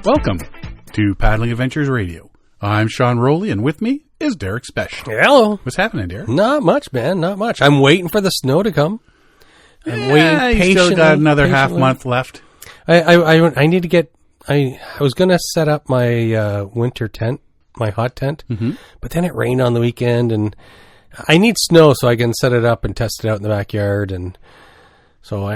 Welcome to Paddling Adventures Radio. I'm Sean Rowley, and with me is Derek Spesh. Hello. What's happening, Derek? Not much, man. Not much. I'm waiting for the snow to come. I'm waiting patiently. You still got another half month left. I need to get... I was going to set up my winter tent, my hot tent, but then it rained on the weekend, and I need snow so I can set it up and test it out in the backyard, and so I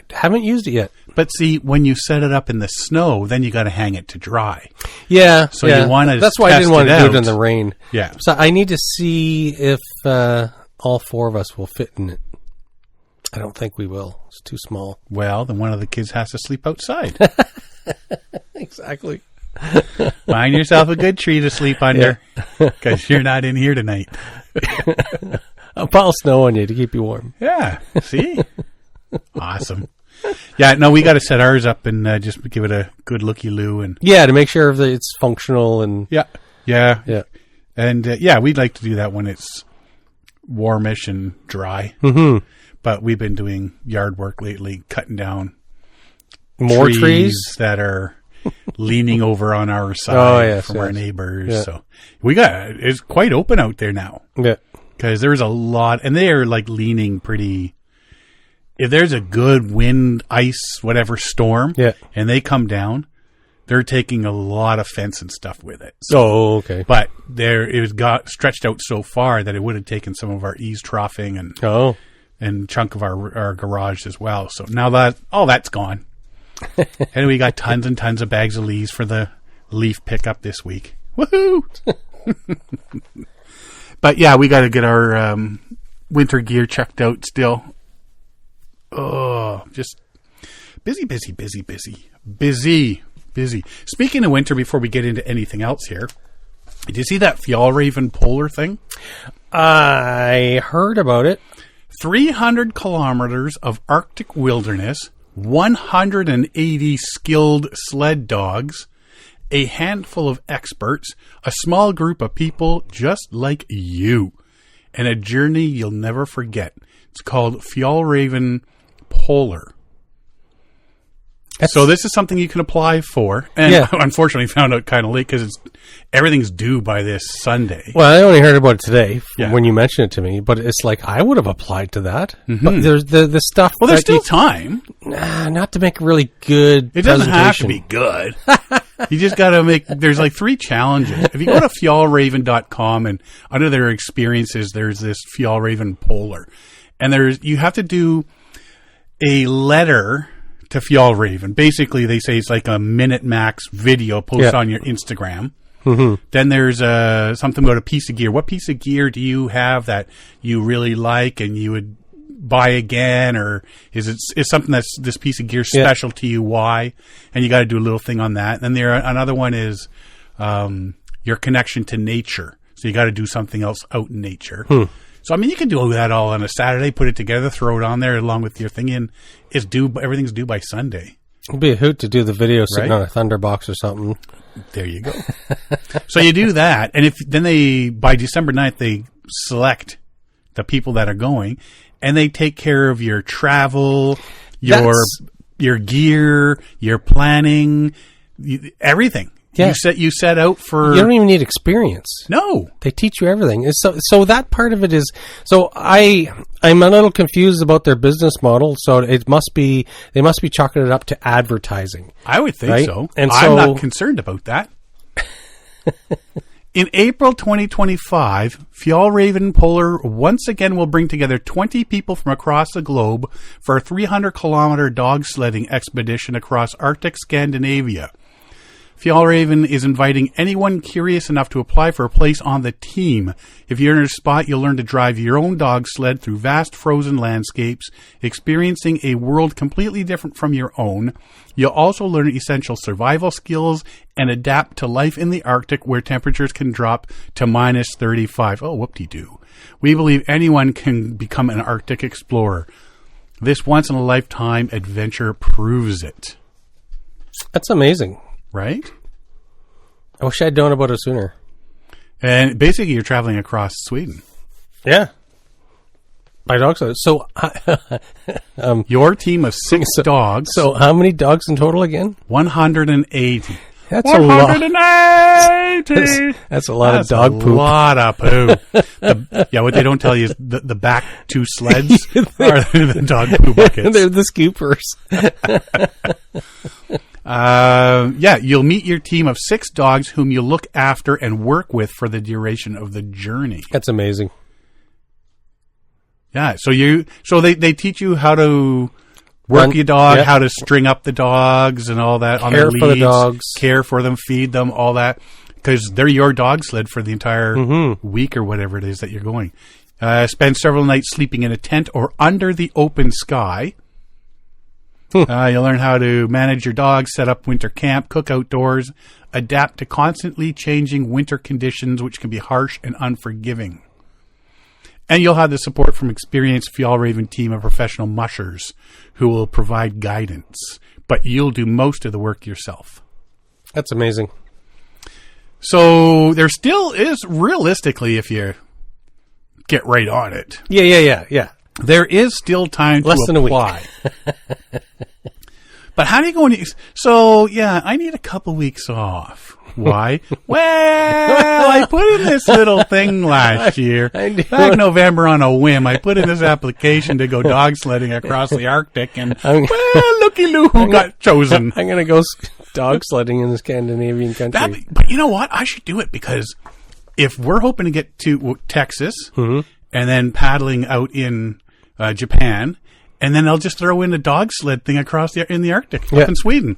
haven't used it yet. But see, when you set it up in the snow, then you got to hang it to dry. Yeah. So you want to That's why I didn't want to do it in the rain. Yeah. So I need to see if all four of us will fit in it. I don't think we will. It's too small. Well, then one of the kids has to sleep outside. Exactly. Find yourself a good tree to sleep under, because you're not in here tonight. I'll pile snow on you to keep you warm. Yeah. See? Awesome. Yeah, no, we got to set ours up and just give it a good looky-loo. And to make sure that it's functional. And Yeah. And we'd like to do that when it's warmish and dry. Mm-hmm. But we've been doing yard work lately, cutting down more trees that are leaning over on our side from our neighbors. Yeah. So it's quite open out there now. Yeah. Because there's a lot, and they are like leaning pretty. If there's a good wind, ice, whatever storm, and they come down, they're taking a lot of fence and stuff with it. So, okay. But it got stretched out so far that it would have taken some of our eaves troughing and chunk of our garage as well. So now that all that's gone, and we got tons and tons of bags of leaves for the leaf pickup this week. Woohoo! But yeah, we got to get our winter gear checked out still. Oh, just busy. Speaking of winter, before we get into anything else here, did you see that Fjallraven polar thing? I heard about it. 300 kilometers of Arctic wilderness, 180 skilled sled dogs, a handful of experts, a small group of people just like you, and a journey you'll never forget. It's called Fjallraven Polar. So this is something you can apply for, and unfortunately found out kind of late because everything's due by this Sunday. Well, I only heard about it today when you mentioned it to me, but it's like I would have applied to that. Mm-hmm. But there's the stuff. Well, there's still time. Not to make a really good. It doesn't have to be good. You just got to there's like 3 challenges. If you go to fjallraven.com and under their experiences, there's this Fjallraven Polar, and you have to do a letter to Fjallraven. Basically, they say it's like a minute max video post on your Instagram. Mm-hmm. Then there's something about a piece of gear. What piece of gear do you have that you really like and you would buy again, or is something that's this piece of gear special to you? Why? And you got to do a little thing on that. And then another one is your connection to nature. So you got to do something else out in nature. So, I mean, you can do that all on a Saturday, put it together, throw it on there along with your thing, and everything's due by Sunday. It'd be a hoot to do the video sitting on a Thunderbox or something. There you go. So you do that, and by December 9th, they select the people that are going, and they take care of your travel, your gear, your planning, everything. Yeah. You set out for... You don't even need experience. No. They teach you everything. So that part of it is... So I'm a little confused about their business model. So they must be chalking it up to advertising. I would think so. And I'm not concerned about that. In April 2025, Fjallraven Polar once again will bring together 20 people from across the globe for a 300-kilometer dog sledding expedition across Arctic Scandinavia. Fjallraven is inviting anyone curious enough to apply for a place on the team. If you're in a spot, you'll learn to drive your own dog sled through vast frozen landscapes, experiencing a world completely different from your own. You'll also learn essential survival skills and adapt to life in the Arctic, where temperatures can drop to minus 35. Oh, whoop-de-doo. We believe anyone can become an Arctic explorer. This once-in-a-lifetime adventure proves it. That's amazing. Right? I wish I'd known about it sooner. And basically, you're traveling across Sweden. Yeah. By dog sled. So, Your team of 6 dogs. So how many dogs in total again? 180. That's a lot. 180. That's a lot of dog a poop. lot of poo. What they don't tell you is the back 2 sleds are the dog poo buckets. They're the scoopers. You'll meet your team of 6 dogs whom you look after and work with for the duration of the journey. That's amazing. Yeah, so they teach you how to work your dog, how to string up the dogs and all that on the leads, for the dogs, care for them, feed them, all that, because they're your dog sled for the entire week or whatever it is that you're going. Spend several nights sleeping in a tent or under the open sky. You'll learn how to manage your dog, set up winter camp, cook outdoors, adapt to constantly changing winter conditions, which can be harsh and unforgiving. And you'll have the support from experienced Fjallraven team of professional mushers who will provide guidance. But you'll do most of the work yourself. That's amazing. So there still is, realistically, if you get right on it. Yeah. There is still time to Less than apply. a week. But how do you go into... So, I need a couple weeks off. Why? Well, I put in this little thing last year. Back November on a whim, I put in this application to go dog sledding across the Arctic, and, looky-loo who got chosen. I'm going to go dog sledding in the Scandinavian country. But you know what? I should do it, because if we're hoping to get to Texas, and then paddling out in Japan, and then I'll just throw in a dog sled thing across in the Arctic, up in Sweden.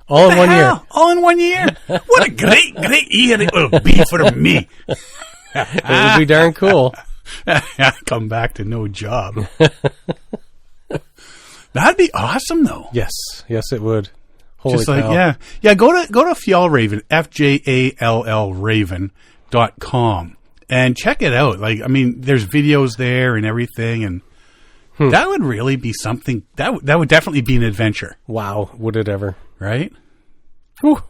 All in 1 year. All in 1 year. What a great year it will be for me. It would be darn cool. Come back to no job. That'd be awesome, though. Yes, it would. Holy Just cow. Go to Fjallraven, FJALL Raven.com and check it out. There's videos there and everything, and that would really be something. That would definitely be an adventure. Wow, would it ever? Right? Whew.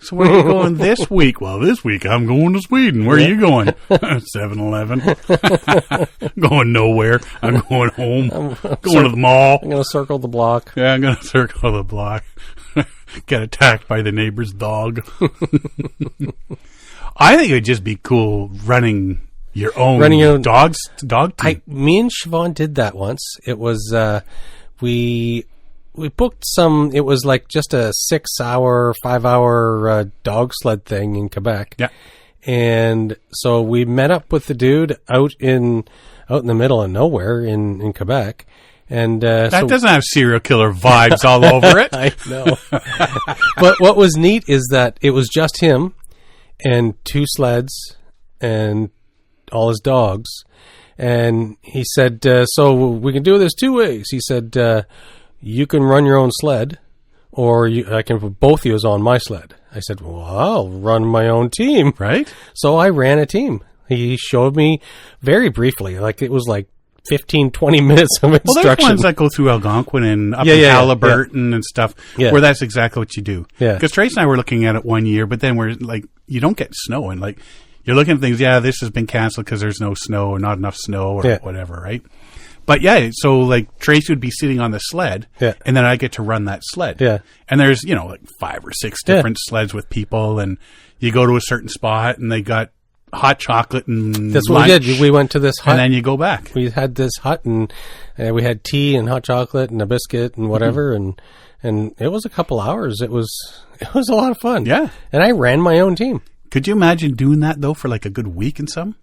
So where are you going this week? Well, this week I'm going to Sweden. Where are you going? 7-Eleven. Going nowhere. I'm going home. Going to the mall. I'm going to circle the block. Yeah, I'm going to circle the block. Get attacked by the neighbor's dog. I think it would just be cool running your own dog team. Me and Siobhan did that once. It was we booked some. It was like just a 6-hour, 5-hour dog sled thing in Quebec. Yeah, and so we met up with the dude out in the middle of nowhere in Quebec. And that doesn't have serial killer vibes all over it. I know. But what was neat is that it was just him and 2 sleds and all his dogs. And he said, so we can do this 2 ways. He said, you can run your own sled, or I can put both of you on my sled. I said, well, I'll run my own team. Right. So I ran a team. He showed me very briefly, it was 15, 20 minutes of instruction. Well, there's ones that go through Algonquin and up in Halliburton and stuff, where that's exactly what you do. Yeah. Because Trace and I were looking at it 1 year, but then we're you don't get snow, and you're looking at things, this has been canceled because there's no snow or not enough snow or whatever, right? But so Trace would be sitting on the sled, and then I get to run that sled. Yeah. And there's, 5 or 6 different sleds with people, and you go to a certain spot, and they got hot chocolate and that's what lunch, we did. We went to this hut. And then you go back. We had this hut, and we had tea and hot chocolate and a biscuit and whatever, and it was a couple hours. It was a lot of fun. Yeah. And I ran my own team. Could you imagine doing that, though, for a good week and some?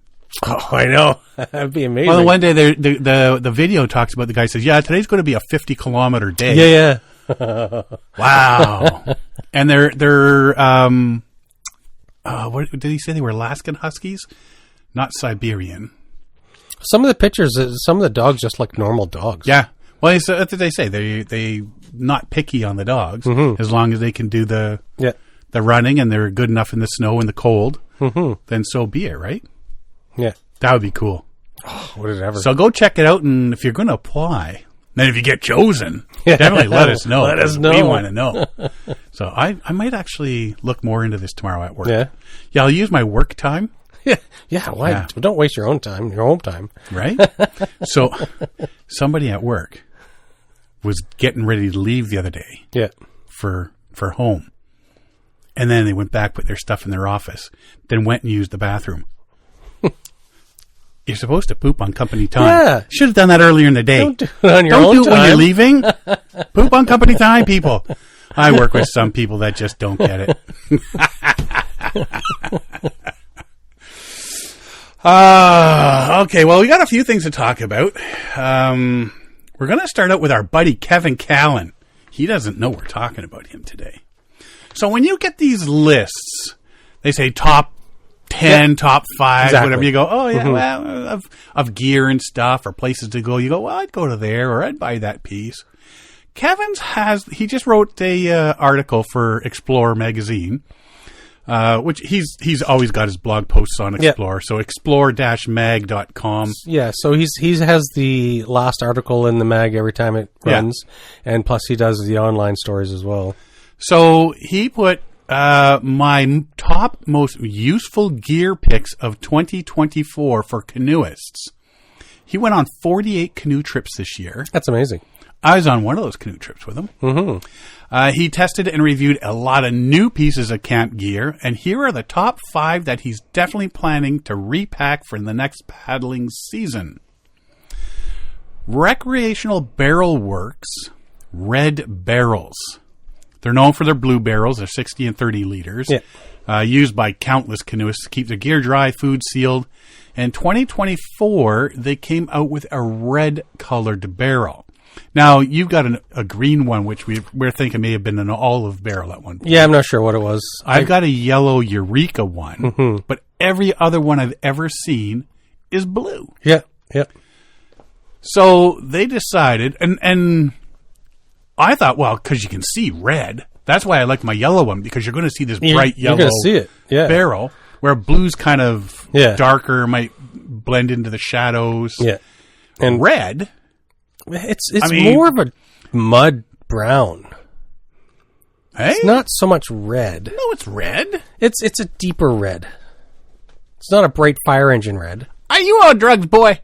Oh, I know. That'd be amazing. Well, one day the video talks about the guy says, today's going to be a 50-kilometer day. Yeah. Wow. And they're what did he say? They were Alaskan Huskies, not Siberian. Some of the pictures, some of the dogs just look normal dogs. Yeah. Well, that's what they say. They not picky on the dogs as long as they can do the running and they're good enough in the snow and the cold. Then so be it, right? Yeah. That would be cool. Oh, would it ever? So go check it out, and if you're going to apply, then if you get chosen, definitely let us know. Let us know. We want to know. So I might actually look more into this tomorrow at work. Yeah. Yeah, I'll use my work time Yeah, why? Yeah. Don't waste your own time, your home time. Right? So somebody at work was getting ready to leave the other day Yeah. for home. And then they went back, put their stuff in their office, then went and used the bathroom. You're supposed to poop on company time. Yeah. Should have done that earlier in the day. Don't do it on your Don't own do it time. when you're leaving. Poop on company time, people. I work with some people that just don't get it. Okay, well, we got a few things to talk about. We're going to start out with our buddy Kevin Callan. He doesn't know we're talking about him today. So when you get these lists, they say top 10, top 5, Exactly. whatever. You go, oh, yeah, well, of gear and stuff or places to go. You go, well, I'd go to there or I'd buy that piece. He just wrote a article for Explorer magazine, which he's always got his blog posts on Explorer. So explore-mag.com. Yeah, so he has the last article in the mag every time it runs, and plus he does the online stories as well. So he put my top most useful gear picks of 2024 for canoeists. He went on 48 canoe trips this year. That's amazing. I was on one of those canoe trips with him. Mm-hmm. He tested and reviewed a lot of new pieces of camp gear, and here are the top 5 that he's definitely planning to repack for the next paddling season. Recreational Barrel Works Red Barrels. They're known for their blue barrels. They're 60 and 30 liters. Yeah. Used by countless canoeists to keep their gear dry, food sealed. In 2024, they came out with a red-colored barrel. Now, you've got a green one, which we're thinking may have been an olive barrel at one point. Yeah, I'm not sure what it was. I've got a yellow Eureka one, but every other one I've ever seen is blue. Yeah, yeah. So they decided, and I thought, well, because you can see red. That's why I like my yellow one, because you're going to see this bright yellow you're gonna see it. Yeah. barrel, where blue's kind of darker, might blend into the shadows. Yeah. And red... It's more of a mud brown. Hey? It's not so much red. No, it's red. It's a deeper red. It's not a bright fire engine red. Are you on drugs, boy?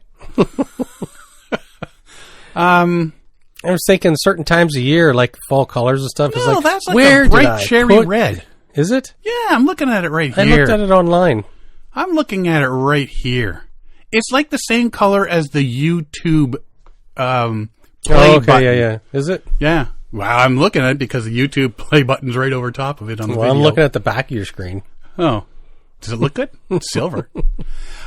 I was thinking certain times of year, like fall colors and stuff. No, is like, that's like where a bright cherry red. Is it? Yeah, I'm looking at it right here. I looked at it online. I'm looking at it right here. It's like the same color as the YouTube play button. Yeah. Is it? Yeah. Well, I'm looking at it because the YouTube play button's right over top of it on the video. I'm looking at the back of your screen. Oh. Does it look good? It's silver.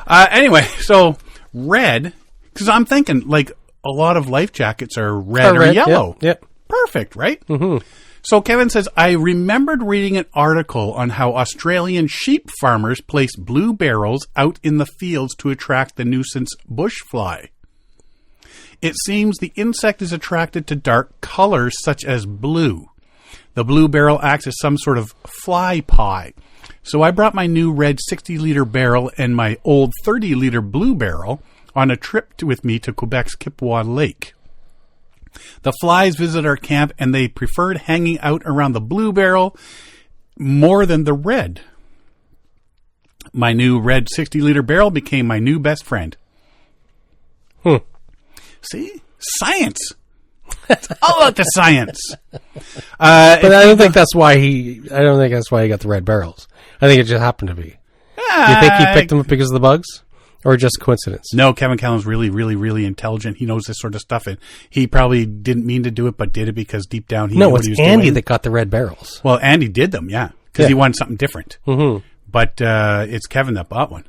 Anyway, so red, because I'm thinking like a lot of life jackets are red or yellow. Yep. Perfect, right? Mm-hmm. So Kevin says, I remembered reading an article on how Australian sheep farmers place blue barrels out in the fields to attract the nuisance bushfly. It seems the insect is attracted to dark colors such as blue. The blue barrel acts as some sort of fly pie. So I brought my new red 60-liter barrel and my old 30-liter blue barrel on a trip with me to Quebec's Kippawa Lake. The flies visit our camp and they preferred hanging out around the blue barrel more than the red. My new red 60-liter barrel became my new best friend. See? Science. It's all about the science. But I don't think that's why he got the red barrels. I think it just happened to be. Do you think he picked them up because of the bugs? Or just coincidence? No, Kevin Callan's really, really, really intelligent. He knows this sort of stuff. And he probably didn't mean to do it, but did it because deep down he knew what he was doing. No, it's Andy that got the red barrels. Well, Andy did them, yeah. Because he wanted something different. Mm-hmm. But it's Kevin that bought one.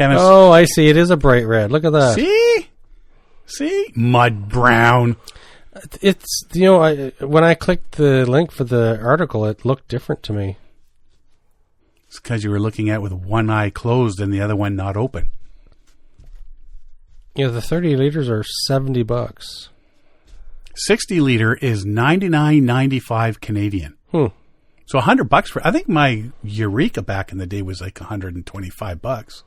Oh, I see. It is a bright red. Look at that. See? Mud brown. It's, when I clicked the link for the article, it looked different to me. It's because you were looking at it with one eye closed and the other one not open. Yeah, the 30 liters are $70. 60 liter is $99.95 Canadian. So $100 for. I think my Eureka back in the day was like $125.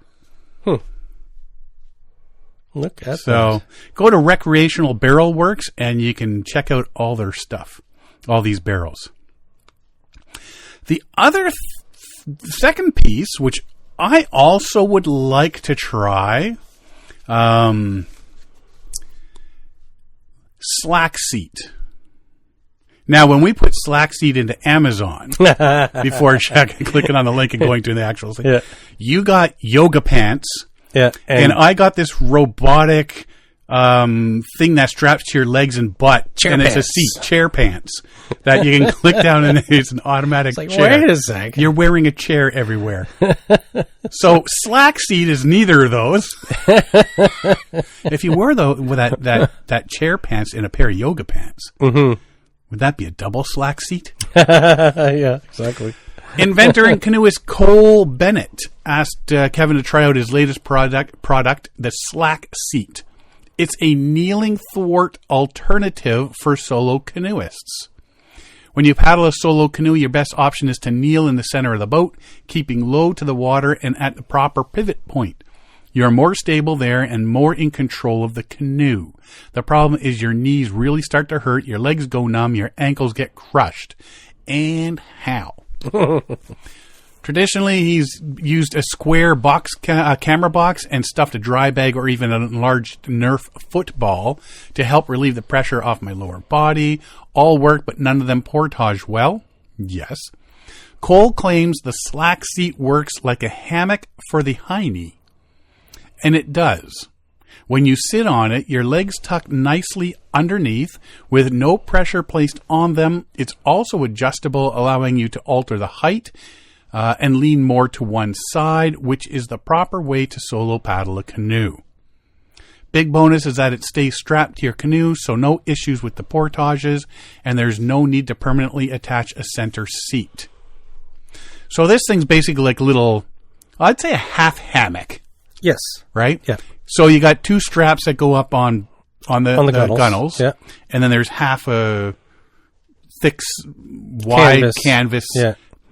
Look at that. Go to Recreational Barrel Works and you can check out all their stuff, all these barrels. The other second piece, which I also would like to try, slack seat. Now, when we put slack seat into Amazon, before clicking on the link and going to the actual thing, you got yoga pants, and I got this robotic thing that straps to your legs and butt, and it's a seat, chair pants, that you can click down and it's an automatic chair. Wait a sec. You're wearing a chair everywhere. So slack seat is neither of those. If you were with that chair pants in a pair of yoga pants, would that be a double slack seat? Yeah, exactly. Inventor and canoeist Cole Bennett asked Kevin to try out his latest product, the slack seat. It's a kneeling thwart alternative for solo canoeists. When you paddle a solo canoe, your best option is to kneel in the center of the boat, keeping low to the water and at the proper pivot point. You're more stable there and more in control of the canoe. The problem is your knees really start to hurt, your legs go numb, your ankles get crushed. And how? Traditionally, he's used a square box, camera box, and stuffed a dry bag or even an enlarged Nerf football to help relieve the pressure off my lower body. All work, but none of them portage well. Yes. Cole claims the slack seat works like a hammock for the high knee. And it does. When you sit on it, your legs tuck nicely underneath with no pressure placed on them. It's also adjustable, allowing you to alter the height and lean more to one side, which is the proper way to solo paddle a canoe. Big bonus is that it stays strapped to your canoe, so no issues with the portages, and there's no need to permanently attach a center seat. So this thing's basically like a little, I'd say a half hammock. Yes. Right? Yeah. So you got two straps that go up on the gunnels. Yeah. And then there's half a thick, wide canvas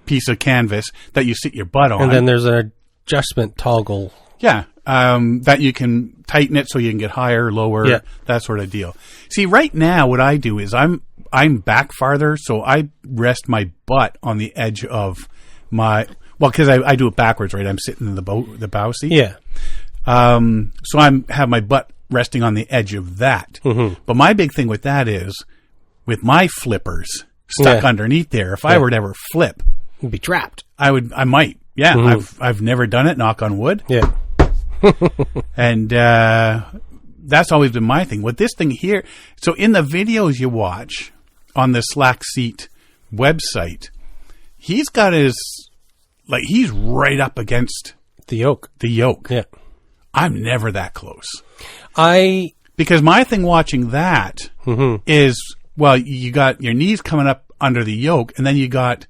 piece of canvas that you sit your butt on. And then there's an adjustment toggle. Yeah. That you can tighten it so you can get higher, lower, that sort of deal. See, right now what I do is I'm back farther, so I rest my butt on the edge of my, well, because I do it backwards, right? I'm sitting in the bow seat. Yeah. So have my butt resting on the edge of that. Mm-hmm. But my big thing with that is, with my flippers stuck underneath there, if I were to ever flip, you'd be trapped. I might. Yeah. Mm-hmm. I've never done it, knock on wood. Yeah. And that's always been my thing. With this thing here, so in the videos you watch on the Slack Seat website, he's got he's right up against the yoke. Yeah. I'm never that close. Because my thing watching that is, well, you got your knees coming up under the yoke, and then you got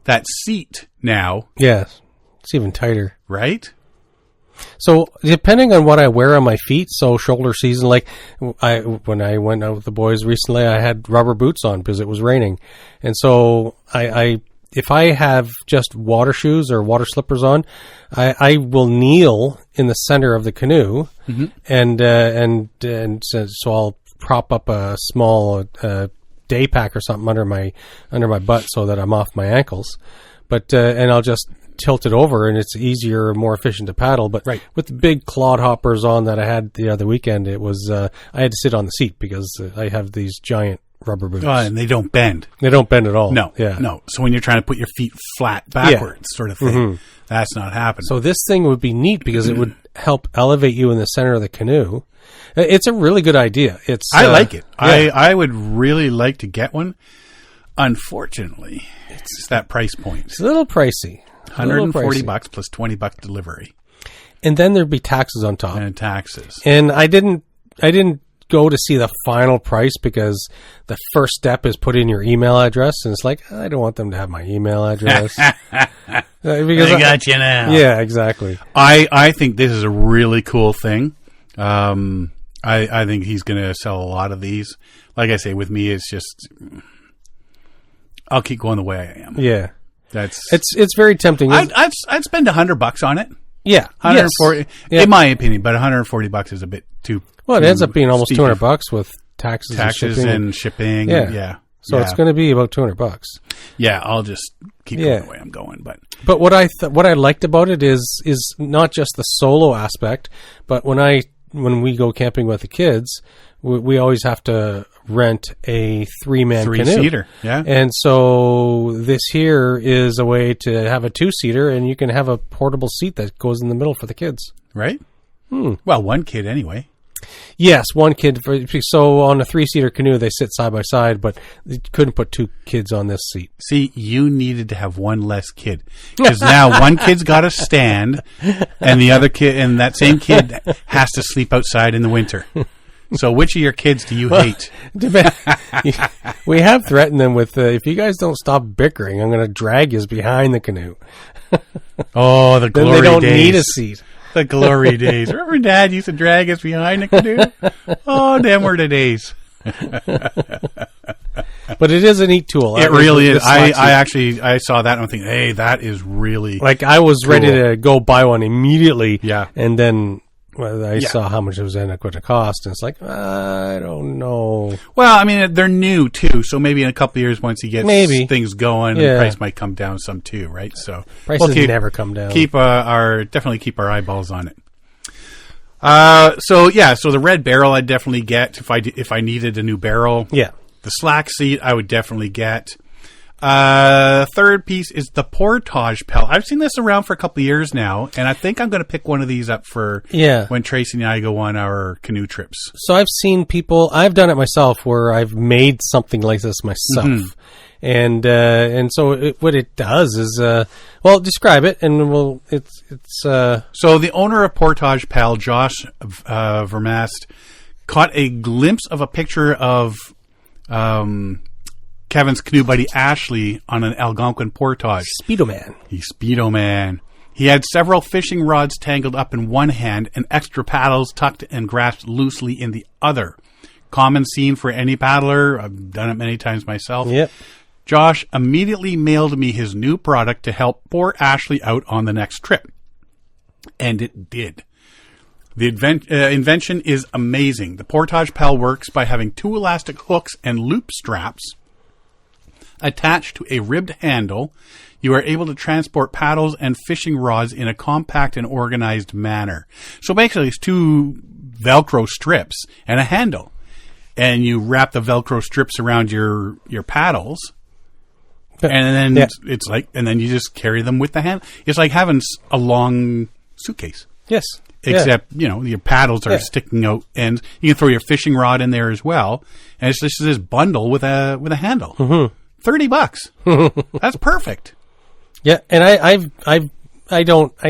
that seat now. Yes. It's even tighter. Right? So depending on what I wear on my feet, so shoulder season, like when I went out with the boys recently, I had rubber boots on because it was raining. And so if I have just water shoes or water slippers on, I will kneel in the center of the canoe, and so I'll prop up a small day pack or something under my butt so that I'm off my ankles. But and I'll just tilt it over, and it's easier and more efficient to paddle. But with the big clod hoppers on that I had the other weekend, it was I had to sit on the seat because I have these giant rubber boots. And they don't bend. They don't bend at all. No. Yeah. No. So when you're trying to put your feet flat backwards sort of thing, that's not happening. So this thing would be neat because it would help elevate you in the center of the canoe. It's a really good idea. I like it. Yeah. I would really like to get one. Unfortunately, it's that price point. It's a little pricey. $140 plus $20 delivery. And then there'd be taxes on top. And taxes. And I didn't go to see the final price because the first step is put in your email address, and it's like, I don't want them to have my email address. Because I got you now. Yeah, exactly. I think this is a really cool thing. I think he's going to sell a lot of these. Like I say, with me, it's just, I'll keep going the way I am. Yeah. It's very tempting. I'd spend $100 on it. Yeah. 140 in my opinion, but $140 is a bit too. Well, it ends up being almost $200 with taxes and shipping. Yeah. So it's going to be about $200. Yeah, I'll just keep going the way I'm going. But what I liked about it is not just the solo aspect, but when we go camping with the kids, we always have to rent a 3-man canoe. 3-seater, yeah. And so this here is a way to have a 2-seater, and you can have a portable seat that goes in the middle for the kids. Right? Well, one kid anyway. Yes, one kid. So on a 3-seater canoe, they sit side by side, but you couldn't put 2 kids on this seat. See, you needed to have one less kid, because now one kid's got to stand, and the other kid, and that same kid has to sleep outside in the winter. So, which of your kids do you hate? We have threatened them with, if you guys don't stop bickering, I'm going to drag you behind the canoe. Oh, the glory days. Then they don't need a seat. The glory days. Remember Dad used to drag us behind the canoe? Oh, them were the days. But it is a neat tool. It really is. I saw that and I'm thinking, hey, that is really like I was cool. ready to go buy one immediately. Yeah. And then I saw how much it was going to cost, and it's like, I don't know. Well, I mean, they're new too, so maybe in a couple of years, once he gets things going, the price might come down some too, right? So prices never come down. Definitely keep our eyeballs on it. So the red barrel I'd definitely get if I needed a new barrel. Yeah. The slack seat I would definitely get. Third piece is the portage pal. I've seen this around for a couple of years now, and I think I'm going to pick one of these up for when Tracy and I go on our canoe trips. So I've seen people, I've done it myself, where I've made something like this myself. Mm-hmm. And so what it does is, describe it, and So the owner of Portage Pal, Josh Vermast, caught a glimpse of a picture of Kevin's canoe buddy Ashley on an Algonquin portage. Speedo Man. He's Speedo Man. He had several fishing rods tangled up in one hand and extra paddles tucked and grasped loosely in the other. Common scene for any paddler. I've done it many times myself. Yep. Josh immediately mailed me his new product to help poor Ashley out on the next trip. And it did. The invention is amazing. The Portage Pal works by having 2 elastic hooks and loop straps attached to a ribbed handle. You are able to transport paddles and fishing rods in a compact and organized manner. So basically it's 2 Velcro strips and a handle. And you wrap the Velcro strips around your paddles. And then it's like, and then you just carry them with the hand. It's like having a long suitcase. Yes. Except, your paddles are sticking out, and you can throw your fishing rod in there as well. And it's just this bundle with a handle. Mm-hmm. $30. That's perfect. Yeah, and I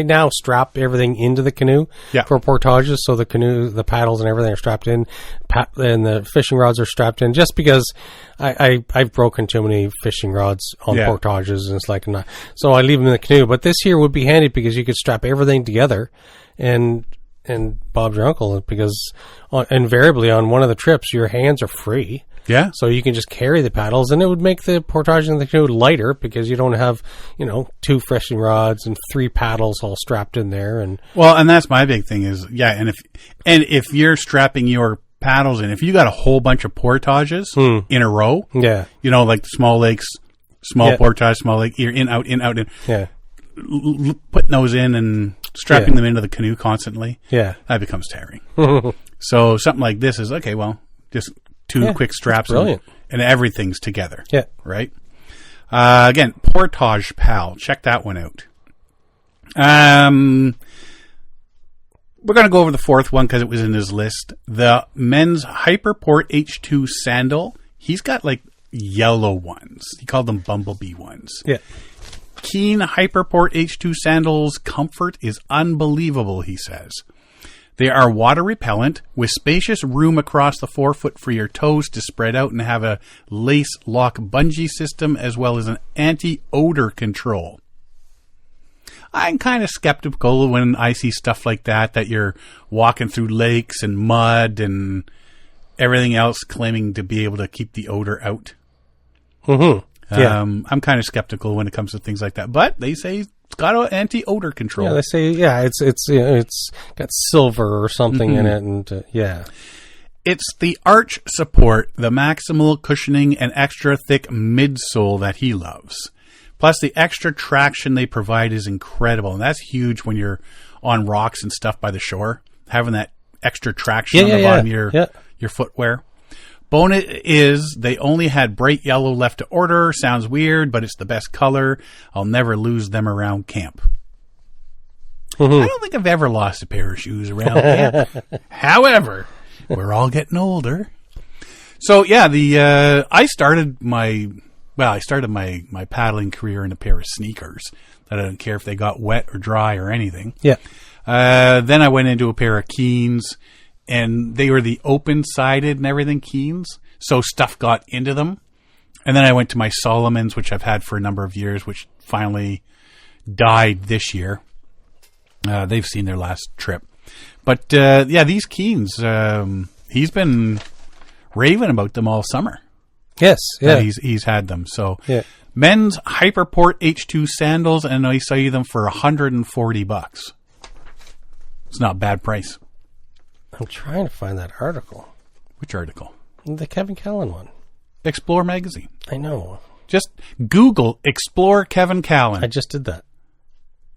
now strap everything into the canoe for portages, so the canoe, the paddles and everything are strapped in, and the fishing rods are strapped in, just because I've broken too many fishing rods on portages, and it's like, so I leave them in the canoe. But this here would be handy because you could strap everything together, and Bob's your uncle, because invariably on one of the trips your hands are free. Yeah. So you can just carry the paddles, and it would make the portage in the canoe lighter because you don't have, 2 fishing rods and 3 paddles all strapped in there. And that's my big thing is, and if you're strapping your paddles in, if you got a whole bunch of portages in a row, like small lakes, small portage, small lake, you're in, out, in, out, in. Yeah. Putting those in and strapping them into the canoe constantly, that becomes tiring. So something like this is, okay, well, just 2 quick straps and everything's together. Yeah. Right? Again, Portage Pal. Check that one out. We're going to go over the fourth one because it was in his list. The men's Hyperport H2 sandal. He's got like yellow ones. He called them bumblebee ones. Yeah. Keen Hyperport H2 sandals comfort is unbelievable, he says. They are water repellent with spacious room across the forefoot for your toes to spread out and have a lace lock bungee system as well as an anti-odor control. I'm kind of skeptical when I see stuff like that you're walking through lakes and mud and everything else claiming to be able to keep the odor out. Mm-hmm. Yeah. I'm kind of skeptical when it comes to things like that, but they say it's got an anti-odor control. Yeah, they say, it's got silver or something in it, and It's the arch support, the maximal cushioning, and extra thick midsole that he loves. Plus, the extra traction they provide is incredible. And that's huge when you're on rocks and stuff by the shore. Having that extra traction on the bottom of your footwear. Bonus is they only had bright yellow left to order. Sounds weird, but it's the best color. I'll never lose them around camp. I don't think I've ever lost a pair of shoes around camp. However, we're all getting older. So yeah, I started my paddling career in a pair of sneakers that I don't care if they got wet or dry or anything. Yeah. Then I went into a pair of Keens, and they were the open-sided and everything Keens, so stuff got into them. And then I went to my Solomons, which I've had for a number of years, which finally died this year. They've seen their last trip. But, these Keens, he's been raving about them all summer. Yes, yeah. He's had them. So, men's Hyperport H2 sandals, and I saw them for $140. It's not a bad price. I'm trying to find that article. Which article? The Kevin Callan one. Explore magazine. I know. Just Google Explore Kevin Callan. I just did that.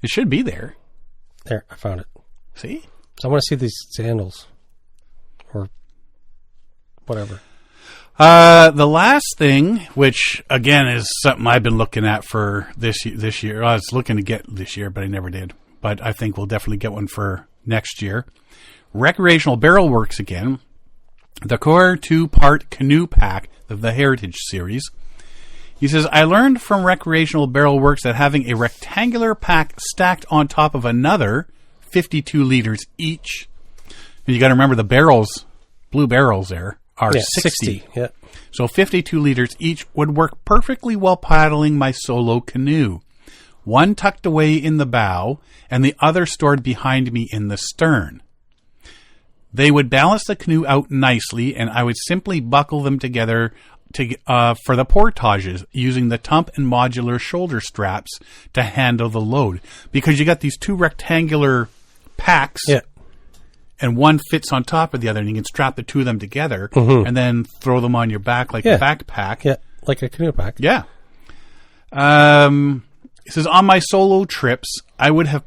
It should be there. There, I found it. See? So I want to see these sandals. Or whatever. The last thing, which again is something I've been looking at for this year. I was looking to get this year, but I never did. But I think we'll definitely get one for next year. Recreational Barrel Works again. The core 2-part canoe pack of the Heritage series. He says, I learned from Recreational Barrel Works that having a rectangular pack stacked on top of another, 52 liters each. And you got to remember the barrels, blue barrels there, are 60. Yeah. So 52 liters each would work perfectly while paddling my solo canoe. One tucked away in the bow and the other stored behind me in the stern. They would balance the canoe out nicely, and I would simply buckle them together for the portages using the tump and modular shoulder straps to handle the load. Because you got these two rectangular packs, and one fits on top of the other, and you can strap the two of them together and then throw them on your back like a backpack. Yeah, like a canoe pack. Yeah. It says, on my solo trips, I would have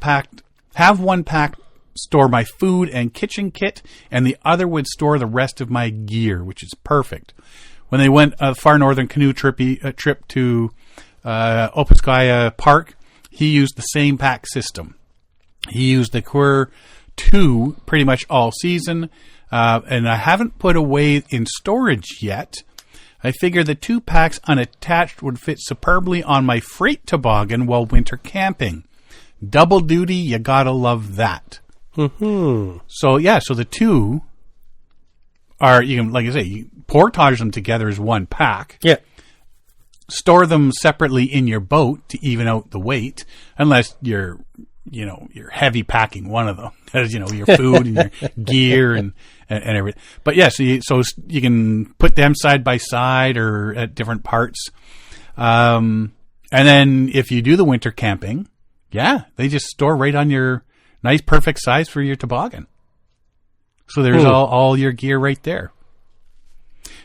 one pack store my food and kitchen kit, and the other would store the rest of my gear, which is perfect. When they went a far northern canoe trip to Opaskaya Park, he used the same pack system. He used the Core 2 pretty much all season, and I haven't put away in storage yet. I figure the 2 packs unattached would fit superbly on my freight toboggan while winter camping. Double duty, you gotta love that. So the 2 are, you can, like I say, you portage them together as one pack. Yeah. Store them separately in your boat to even out the weight, unless you're heavy packing one of them, as your food and your gear and everything. But so you can put them side by side or at different parts. And then if you do the winter camping, they just store right on your nice perfect size for your toboggan. So there's all your gear right there.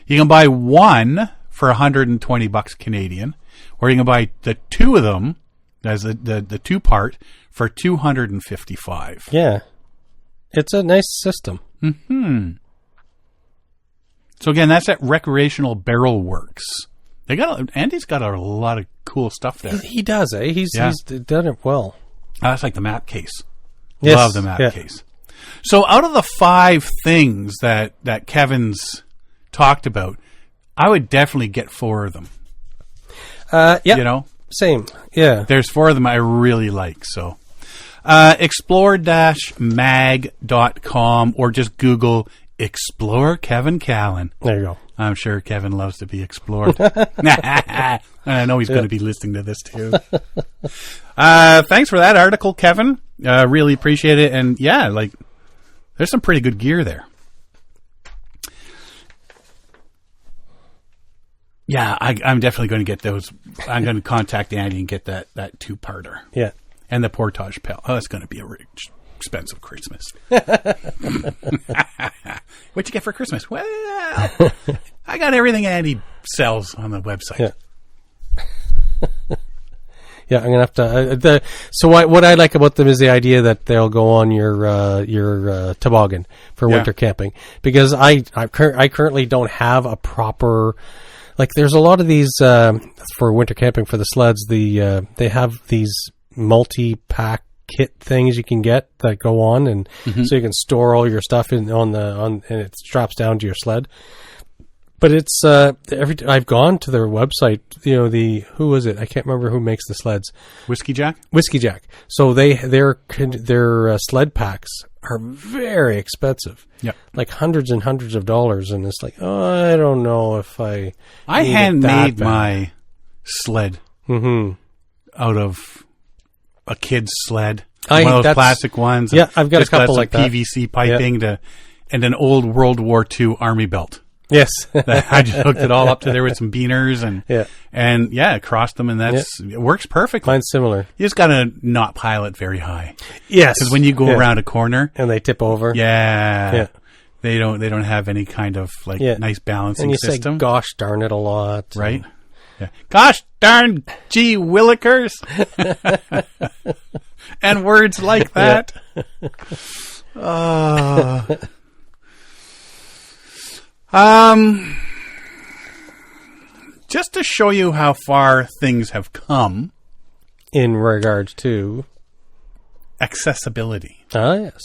You can buy one for $120 Canadian, or you can buy the 2 of them as the 2-part for $255. Yeah. It's a nice system. So again, that's at Recreational Barrel Works. Andy's got a lot of cool stuff there. He does, eh? He's done it well. That's like the map case. Yes. Love the map case. So out of the 5 things that Kevin's talked about, I would definitely get 4 of them. Same. Yeah. There's 4 of them I really like. So explore-mag.com, or just Google Explore Kevin Callan. There you go. I'm sure Kevin loves to be explored. I know he's going to be listening to this too. Thanks for that article, Kevin. Really appreciate it. And there's some pretty good gear there. Yeah, I'm definitely going to get those. I'm going to contact Andy and get that 2-parter. Yeah. And the portage pail. Oh, it's going to be a rich, expensive Christmas. What'd you get for Christmas? Well, I got everything Andy sells on the website. Yeah. Yeah, I'm gonna have to. So what I like about them is the idea that they'll go on your toboggan for winter camping, because I currently don't have a proper, like, there's a lot of these for winter camping for the sleds. They have these multi-pack kit things you can get that go on, and so you can store all your stuff and it straps down to your sled. But it's I've gone to their website, who was it? I can't remember who makes the sleds. Whiskey Jack? Whiskey Jack. So their sled packs are very expensive. Yeah. Like hundreds and hundreds of dollars, and it's like, I don't know if I handmade my sled out of a kid's sled. One of those plastic ones. Yeah, I've got a couple like that. PVC piping and an old World War II army belt. Yes. I just hooked it all up to there with some beaners and crossed them, and it works perfectly. Mine's similar. You just got to not pile it very high. Yes. Because when you go around a corner and they tip over. Yeah. They don't have any kind of nice balancing system. And you say gosh darn it a lot. Right? Yeah. Gosh darn gee willikers. And words like that. Just to show you how far things have come in regards to accessibility. Yes.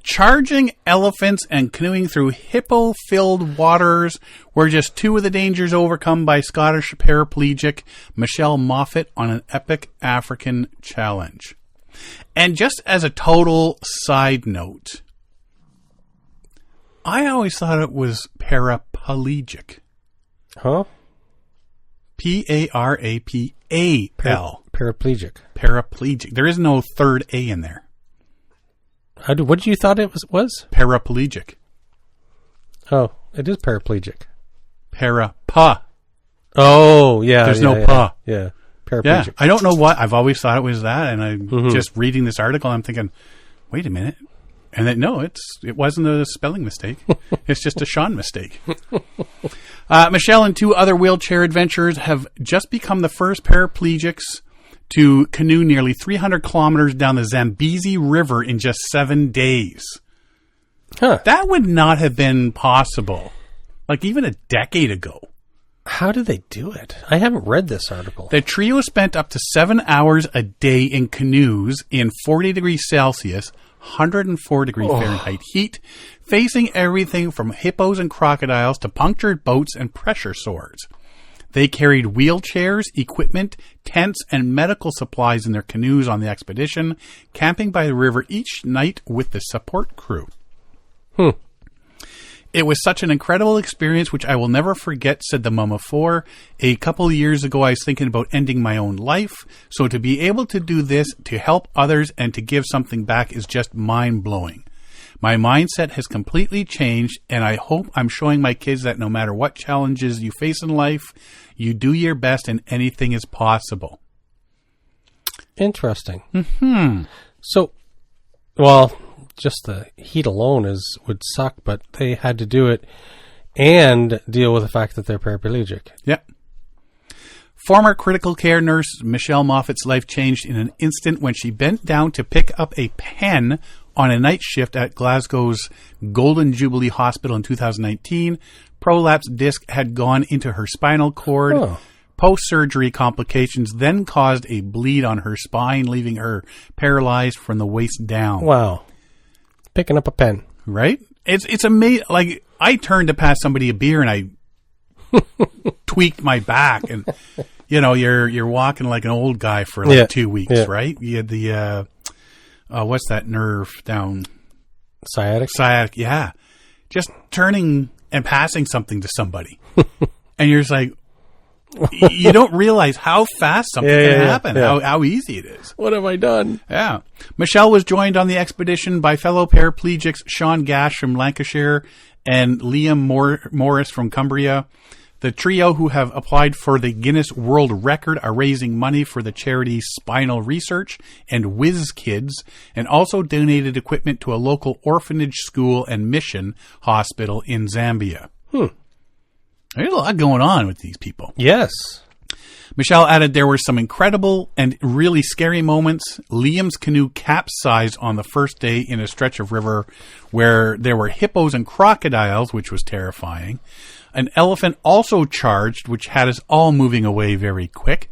Charging elephants and canoeing through hippo-filled waters were just two of the dangers overcome by Scottish paraplegic Michelle Moffat on an epic African challenge. And just as a total side note, I always thought it was paraplegic. Huh? P-A-R-A-P-A-L. Paraplegic. Paraplegic. There is no third A in there. What did you thought it was? Paraplegic. Oh, it is paraplegic. Parapa. Oh, yeah. There's no pa. Yeah. Paraplegic. Yeah. I don't know what. I've always thought it was that, and I'm just reading this article, I'm thinking, wait a minute. And then, no, it wasn't a spelling mistake. It's just a Sean mistake. Michelle and two other wheelchair adventurers have just become the first paraplegics to canoe nearly 300 kilometers down the Zambezi River in just 7 days. Huh. That would not have been possible, like even a decade ago. How did they do it? I haven't read this article. The trio spent up to 7 hours a day in canoes in 40 degrees Celsius, 104 degree Fahrenheit heat, facing everything from hippos and crocodiles to punctured boats and pressure swords. They carried wheelchairs, equipment, tents, and medical supplies in their canoes on the expedition, camping by the river each night with the support crew. It was such an incredible experience, which I will never forget, said the mum of four. A couple of years ago, I was thinking about ending my own life. So to be able to do this, to help others, and to give something back is just mind-blowing. My mindset has completely changed, and I hope I'm showing my kids that no matter what challenges you face in life, you do your best and anything is possible. Interesting. So, well, just the heat alone would suck, but they had to do it and deal with the fact that they're paraplegic. Yep. Former critical care nurse Michelle Moffat's life changed in an instant when she bent down to pick up a pen on a night shift at Glasgow's Golden Jubilee Hospital in 2019. Prolapse disc had gone into her spinal cord. Post-surgery complications then caused a bleed on her spine, leaving her paralyzed from the waist down. Wow. Picking up a pen. Right? It's amazing. Like, I turned to pass somebody a beer and I tweaked my back, and you're walking like an old guy for 2 weeks, right? You had the what's that nerve down? Sciatic, yeah. Just turning and passing something to somebody. And you're just like, you don't realize how fast something can happen, how easy it is. What have I done? Yeah. Michelle was joined on the expedition by fellow paraplegics Sean Gash from Lancashire and Liam Morris from Cumbria. The trio who have applied for the Guinness World Record are raising money for the charity Spinal Research and Whiz Kids, and also donated equipment to a local orphanage school and mission hospital in Zambia. There's a lot going on with these people. Yes. Michelle added there were some incredible and really scary moments. Liam's canoe capsized on the first day in a stretch of river where there were hippos and crocodiles, which was terrifying. An elephant also charged, which had us all moving away very quick.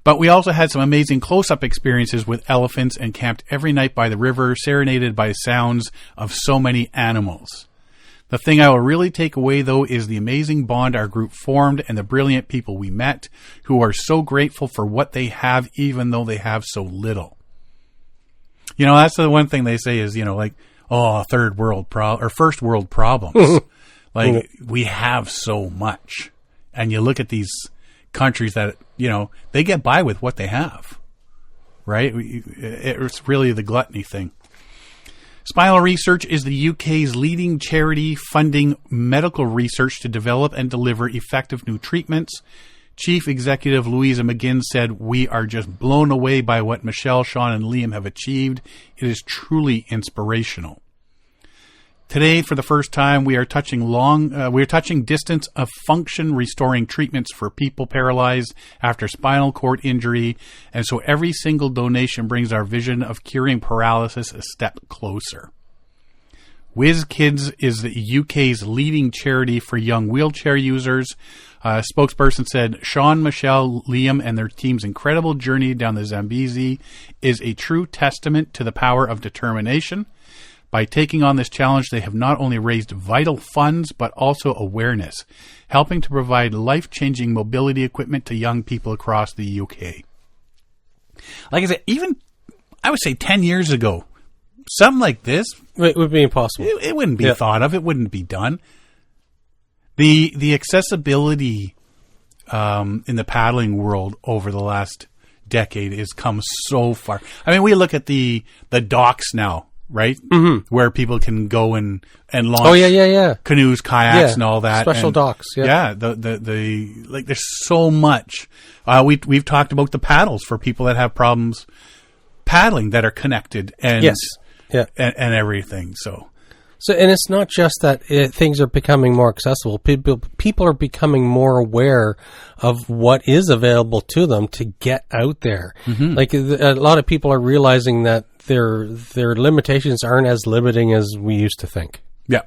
But we also had some amazing close-up experiences with elephants and camped every night by the river, serenaded by sounds of so many animals. The thing I will really take away, though, is the amazing bond our group formed and the brilliant people we met who are so grateful for what they have, even though they have so little. You know, that's the one thing they say is, you know, like, oh, first world problems. Like, we have so much. And you look at these countries that, you know, they get by with what they have. Right? It's really the gluttony thing. Spinal Research is the UK's leading charity funding medical research to develop and deliver effective new treatments. Chief Executive Louisa McGinn said, "We are just blown away by what Michelle, Sean, and Liam have achieved. It is truly inspirational." Today, for the first time, we are touching distance of function, restoring treatments for people paralyzed after spinal cord injury, and so every single donation brings our vision of curing paralysis a step closer. Whiz Kids is the UK's leading charity for young wheelchair users. A spokesperson said, Sean, Michelle, Liam, and their team's incredible journey down the Zambezi is a true testament to the power of determination. By taking on this challenge, they have not only raised vital funds, but also awareness, helping to provide life-changing mobility equipment to young people across the UK. Like I said, even, I would say 10 years ago, something like this... It would be impossible. It wouldn't be thought of. It wouldn't be done. The accessibility in the paddling world over the last decade has come so far. I mean, we look at the docks now, right? Mm-hmm. Where people can go and launch canoes, kayaks, and all that. Special docks. Yeah. The like there's so much. We've talked about the paddles for people that have problems paddling that are connected and and everything. So and it's not just that things are becoming more accessible. People are becoming more aware of what is available to them to get out there. Mm-hmm. Like a lot of people are realizing that their limitations aren't as limiting as we used to think. Yeah.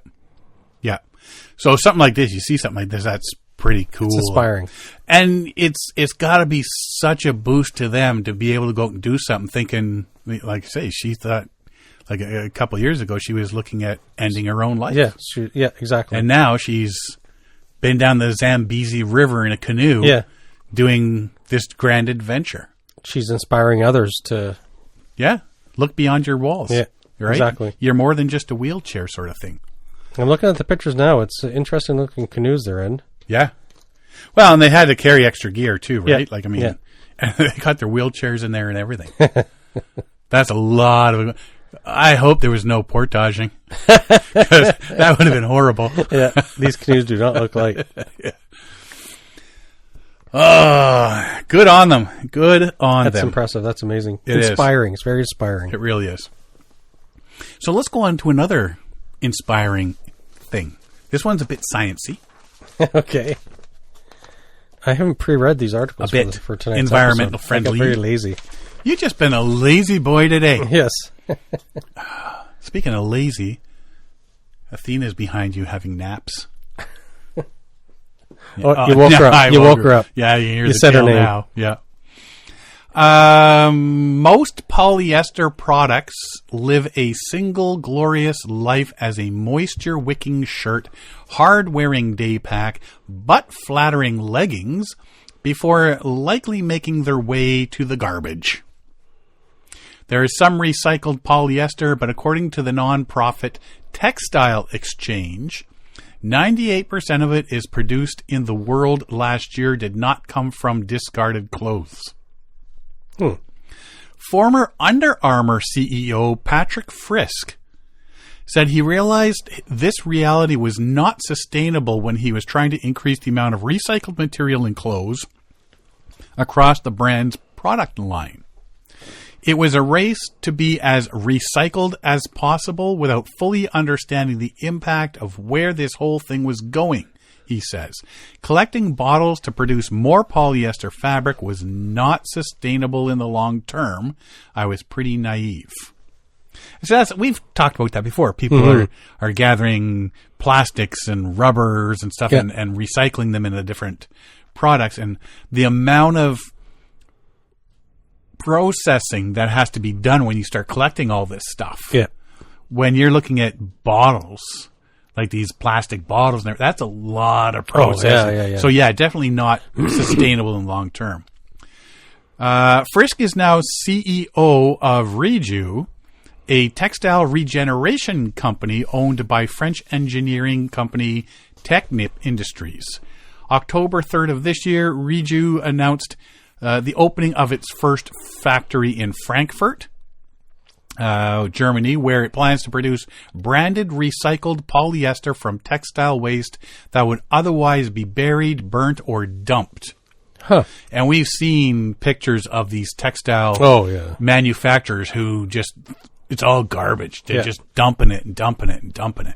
Yeah. So something like this, you see something like this, that's pretty cool. It's inspiring. And it's got to be such a boost to them to be able to go out and do something thinking, like I say, she thought, like a couple of years ago, she was looking at ending her own life. Yeah, exactly. And now she's been down the Zambezi River in a canoe doing this grand adventure. She's inspiring others to... Yeah. Look beyond your walls. Yeah, right? Exactly. You're more than just a wheelchair sort of thing. I'm looking at the pictures now. It's interesting looking canoes they're in. Yeah. Well, and they had to carry extra gear too, right? Yeah. Like, I mean, and they got their wheelchairs in there and everything. That's a lot of... I hope there was no portaging. Because that would have been horrible. Yeah, these canoes do not look like... Oh, good on them. Good on them. That's impressive. That's amazing. It inspiring. is. It's very inspiring. It really is. So let's go on to another inspiring thing. This one's a bit sciencey. Okay. I haven't pre-read these articles for tonight's environmental episode. friendly. I got very lazy. You've just been a lazy boy today. Yes. Speaking of lazy, Athena's behind you having naps. Oh, you woke her up. You woke her up. Yeah, you hear you the said tail her name. now. Yeah. Most polyester products live a single glorious life as a moisture-wicking shirt, hard-wearing day pack, butt-flattering leggings before likely making their way to the garbage. There is some recycled polyester, but according to the non-profit Textile Exchange, 98% of it is produced in the world last year did not come from discarded clothes. Former Under Armour CEO Patrick Frisk said he realized this reality was not sustainable when he was trying to increase the amount of recycled material in clothes across the brand's product line. It was a race to be as recycled as possible without fully understanding the impact of where this whole thing was going, he says. Collecting bottles to produce more polyester fabric was not sustainable in the long term. I was pretty naive. So we've talked about that before. People are gathering plastics and rubbers and stuff and recycling them into different products. And the amount of processing that has to be done when you start collecting all this stuff. Yeah. When you're looking at bottles, like these plastic bottles, that's a lot of processing. Yeah. So yeah, definitely not sustainable in long term. Frisk is now CEO of Reju, a textile regeneration company owned by French engineering company Technip Industries. October 3rd of this year, Reju announced the opening of its first factory in Frankfurt, Germany, where it plans to produce branded recycled polyester from textile waste that would otherwise be buried, burnt, or dumped. Huh. And we've seen pictures of these textile manufacturers who just, it's all garbage. They're just dumping it and dumping it and dumping it.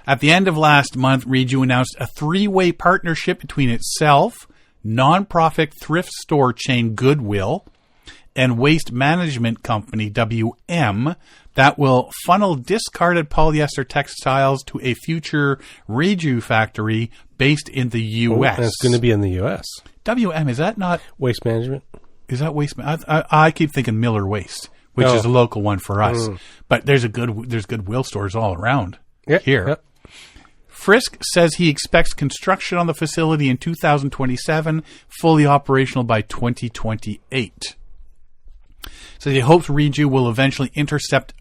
At the end of last month, Reju announced a 3-way partnership between itself, non-profit thrift store chain Goodwill, and waste management company WM that will funnel discarded polyester textiles to a future Reju factory based in the U.S. And it's going to be in the U.S. WM, is that not... Waste management? Is that waste... I keep thinking Miller Waste, which is a local one for us. But there's Goodwill stores all around here. Yep. Frisk says he expects construction on the facility in 2027, fully operational by 2028. So he hopes Reju will eventually intercept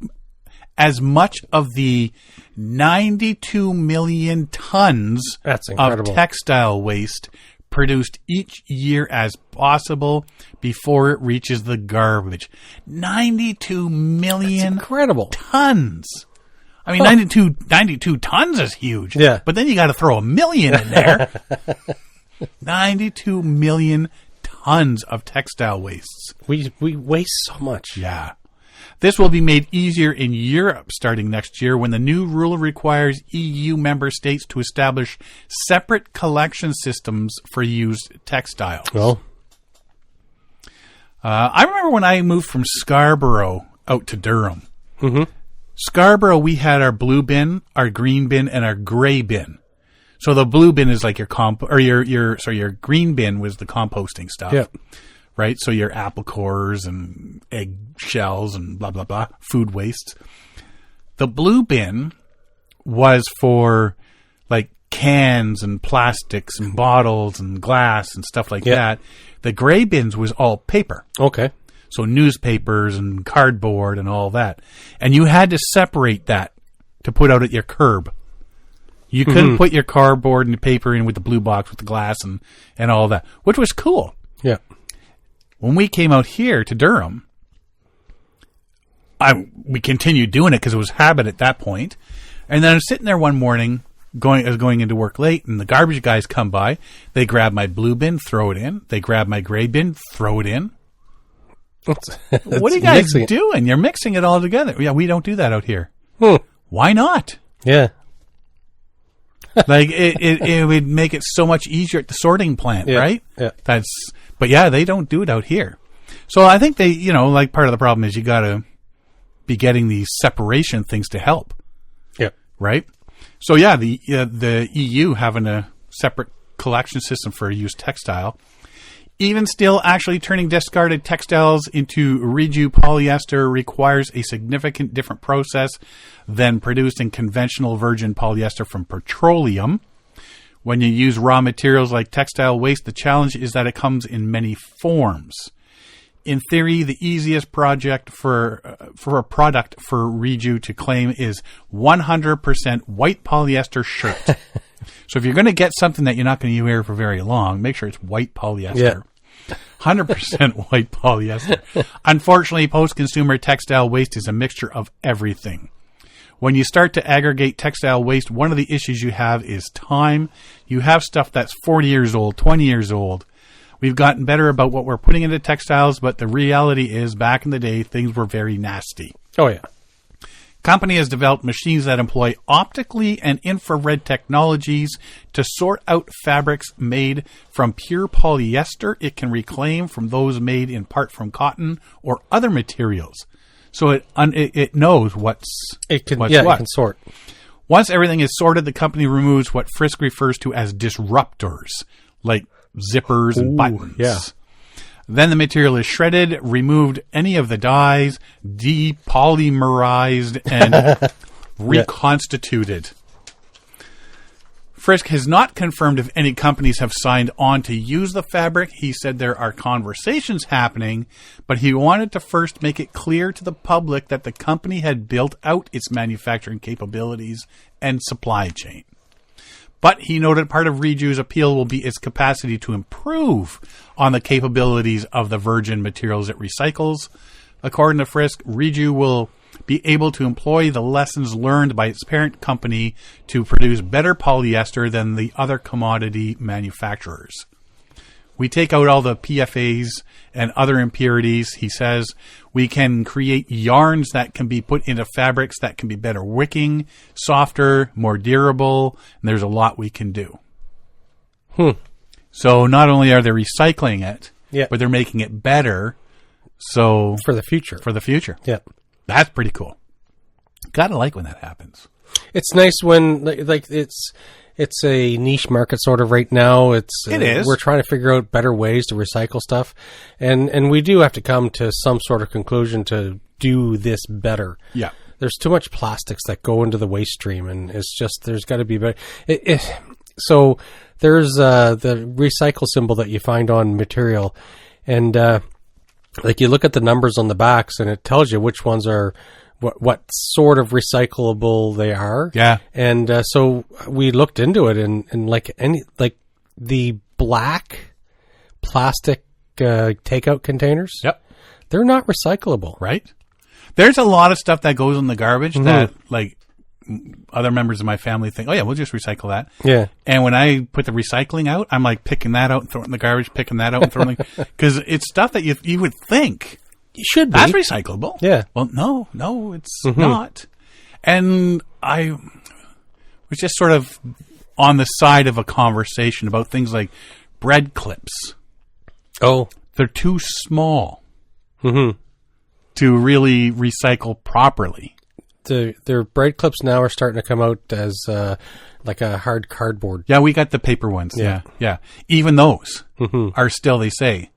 as much of the 92 million tons of textile waste produced each year as possible before it reaches the garbage. 92 million incredible tons. I mean, 92 tons is huge. Yeah. But then you got to throw 1 million in there. 92 million tons of textile wastes. We waste so much. Yeah. This will be made easier in Europe starting next year when the new rule requires EU member states to establish separate collection systems for used textiles. Well, I remember when I moved from Scarborough out to Durham. Mm-hmm. Scarborough, we had our blue bin, our green bin, and our gray bin. So the blue bin is like your green bin was the composting stuff. Yeah. Right? So your apple cores and egg shells and blah, blah, blah, food wastes. The blue bin was for like cans and plastics and bottles and glass and stuff like that. The gray bins was all paper. Okay. So newspapers and cardboard and all that. And you had to separate that to put out at your curb. You couldn't put your cardboard and paper in with the blue box with the glass and all that, which was cool. Yeah. When we came out here to Durham, we continued doing it because it was habit at that point. And then I was sitting there one morning, I was going into work late, and the garbage guys come by. They grab my blue bin, throw it in. They grab my gray bin, throw it in. What are you guys doing? You're mixing it all together. Yeah, we don't do that out here. Why not? Yeah. Like it would make it so much easier at the sorting plant, right? Yeah. But yeah, they don't do it out here. So I think they, like part of the problem is you got to be getting these separation things to help. Yeah. Right? So yeah, the EU having a separate collection system for used textile. Even still, actually turning discarded textiles into Reju polyester requires a significant different process than producing conventional virgin polyester from petroleum. When you use raw materials like textile waste, the challenge is that it comes in many forms. In theory, the easiest project for a product for Reju to claim is 100% white polyester shirt. So if you're going to get something that you're not going to wear for very long, make sure it's white polyester. Yeah. 100% white polyester. Unfortunately, post-consumer textile waste is a mixture of everything. When you start to aggregate textile waste, one of the issues you have is time. You have stuff that's 40 years old, 20 years old. We've gotten better about what we're putting into textiles, but the reality is back in the day, things were very nasty. Oh, yeah. Company has developed machines that employ optically and infrared technologies to sort out fabrics made from pure polyester it can reclaim from those made in part from cotton or other materials. So it knows what's what. It can sort. Once everything is sorted, the company removes what Frisk refers to as disruptors, like zippers and buttons. Yeah. Then the material is shredded, removed any of the dyes, depolymerized, and reconstituted. Frisk has not confirmed if any companies have signed on to use the fabric. He said there are conversations happening, but he wanted to first make it clear to the public that the company had built out its manufacturing capabilities and supply chain. But he noted part of Reju's appeal will be its capacity to improve on the capabilities of the virgin materials it recycles. According to Frisk, Reju will be able to employ the lessons learned by its parent company to produce better polyester than the other commodity manufacturers. We take out all the PFAs and other impurities, he says. We can create yarns that can be put into fabrics that can be better wicking, softer, more durable, and there's a lot we can do. So not only are they recycling it, but they're making it better. So For the future. Yeah. That's pretty cool. Gotta like when that happens. It's nice when, like, it's a niche market sort of right now. It is. We're trying to figure out better ways to recycle stuff. And we do have to come to some sort of conclusion to do this better. Yeah. There's too much plastics that go into the waste stream, and it's just, there's got to be better. So there's the recycle symbol that you find on material, and like you look at the numbers on the backs, and it tells you which ones are what sort of recyclable they are. Yeah. And so we looked into it, and like the black plastic takeout containers. Yep. They're not recyclable. Right. There's a lot of stuff that goes in the garbage that, like, other members of my family think, oh yeah, we'll just recycle that. Yeah. And when I put the recycling out, I'm like picking that out and throwing it in the garbage, picking that out and throwing it, because it's stuff that you would think it should be. That's recyclable. Yeah. Well, no, it's not. And I was just sort of on the side of a conversation about things like bread clips. Oh. They're too small to really recycle properly. Their bread clips now are starting to come out as like a hard cardboard. Yeah, we got the paper ones. Yeah. Even those are still, they say,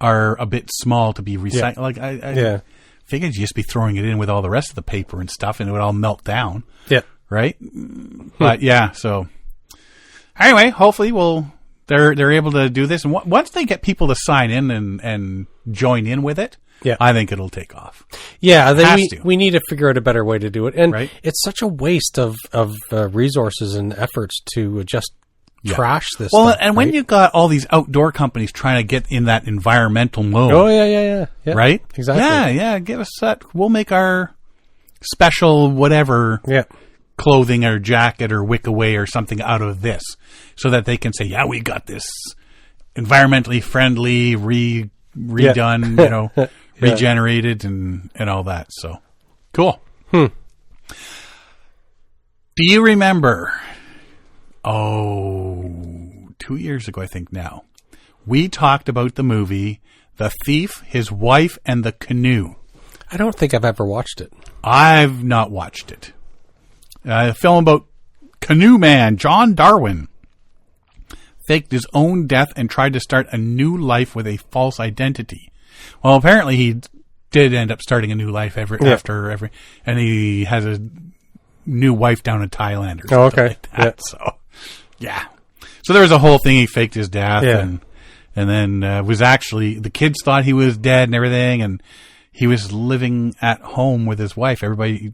are a bit small to be recycled. Like I figured you'd just be throwing it in with all the rest of the paper and stuff, and it would all melt down. Yeah. Right. But yeah. So anyway, hopefully they're able to do this, and once they get people to sign in and join in with it. Yeah, I think it'll take off. Yeah, we need to figure out a better way to do it, and it's such a waste of resources and efforts to just trash this. Well, stuff, and when you got all these outdoor companies trying to get in that environmental mode, yeah, right, exactly, yeah, give us that. We'll make our special whatever, clothing or jacket or wick away or something out of this, so that they can say, yeah, we got this environmentally friendly redone, regenerated and all that. So cool. Do you remember 2 years ago, I think now, we talked about the movie The Thief, His Wife, and the Canoe? I don't think I've ever watched it. I've not watched it. A film about canoe man John Darwin faked his own death and tried to start a new life with a false identity. Well, apparently he did end up starting a new life after every, and he has a new wife down in Thailand or something like that. So there was a whole thing. He faked his death and then was actually, the kids thought he was dead and everything, and he was living at home with his wife. Everybody,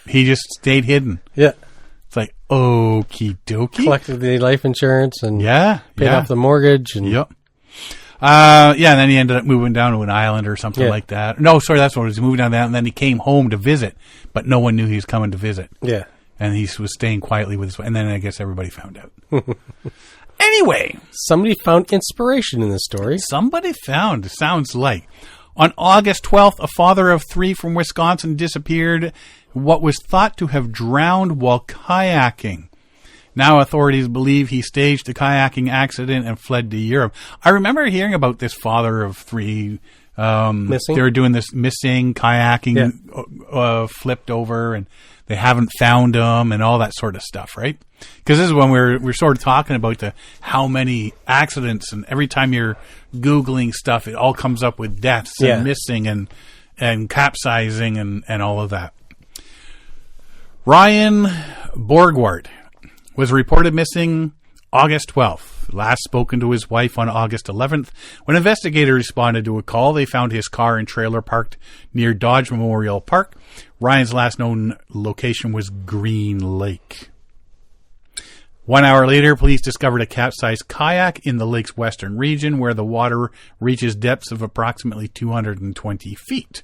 he just stayed hidden. Yeah. It's like, okie dokie. Collected the life insurance and paid off the mortgage. And And then he ended up moving down to an island or something like that. No, sorry, that's what it was. He moved down there, and then he came home to visit, but no one knew he was coming to visit. Yeah. And he was staying quietly with his wife, and then I guess everybody found out. Anyway. Somebody found inspiration in this story. Somebody found, sounds like. On August 12th, a father of 3 from Wisconsin disappeared what was thought to have drowned while kayaking. Now authorities believe he staged a kayaking accident and fled to Europe. I remember hearing about this father of 3. Missing? They were doing this missing kayaking, flipped over, and they haven't found him and all that sort of stuff, right? Because this is when we're sort of talking about how many accidents, and every time you're Googling stuff, it all comes up with deaths and missing and capsizing and all of that. Ryan Borgward was reported missing August 12th. Last spoken to his wife on August 11th. When investigators responded to a call, they found his car and trailer parked near Dodge Memorial Park. Ryan's last known location was Green Lake. 1 hour later, police discovered a capsized kayak in the lake's western region where the water reaches depths of approximately 220 feet.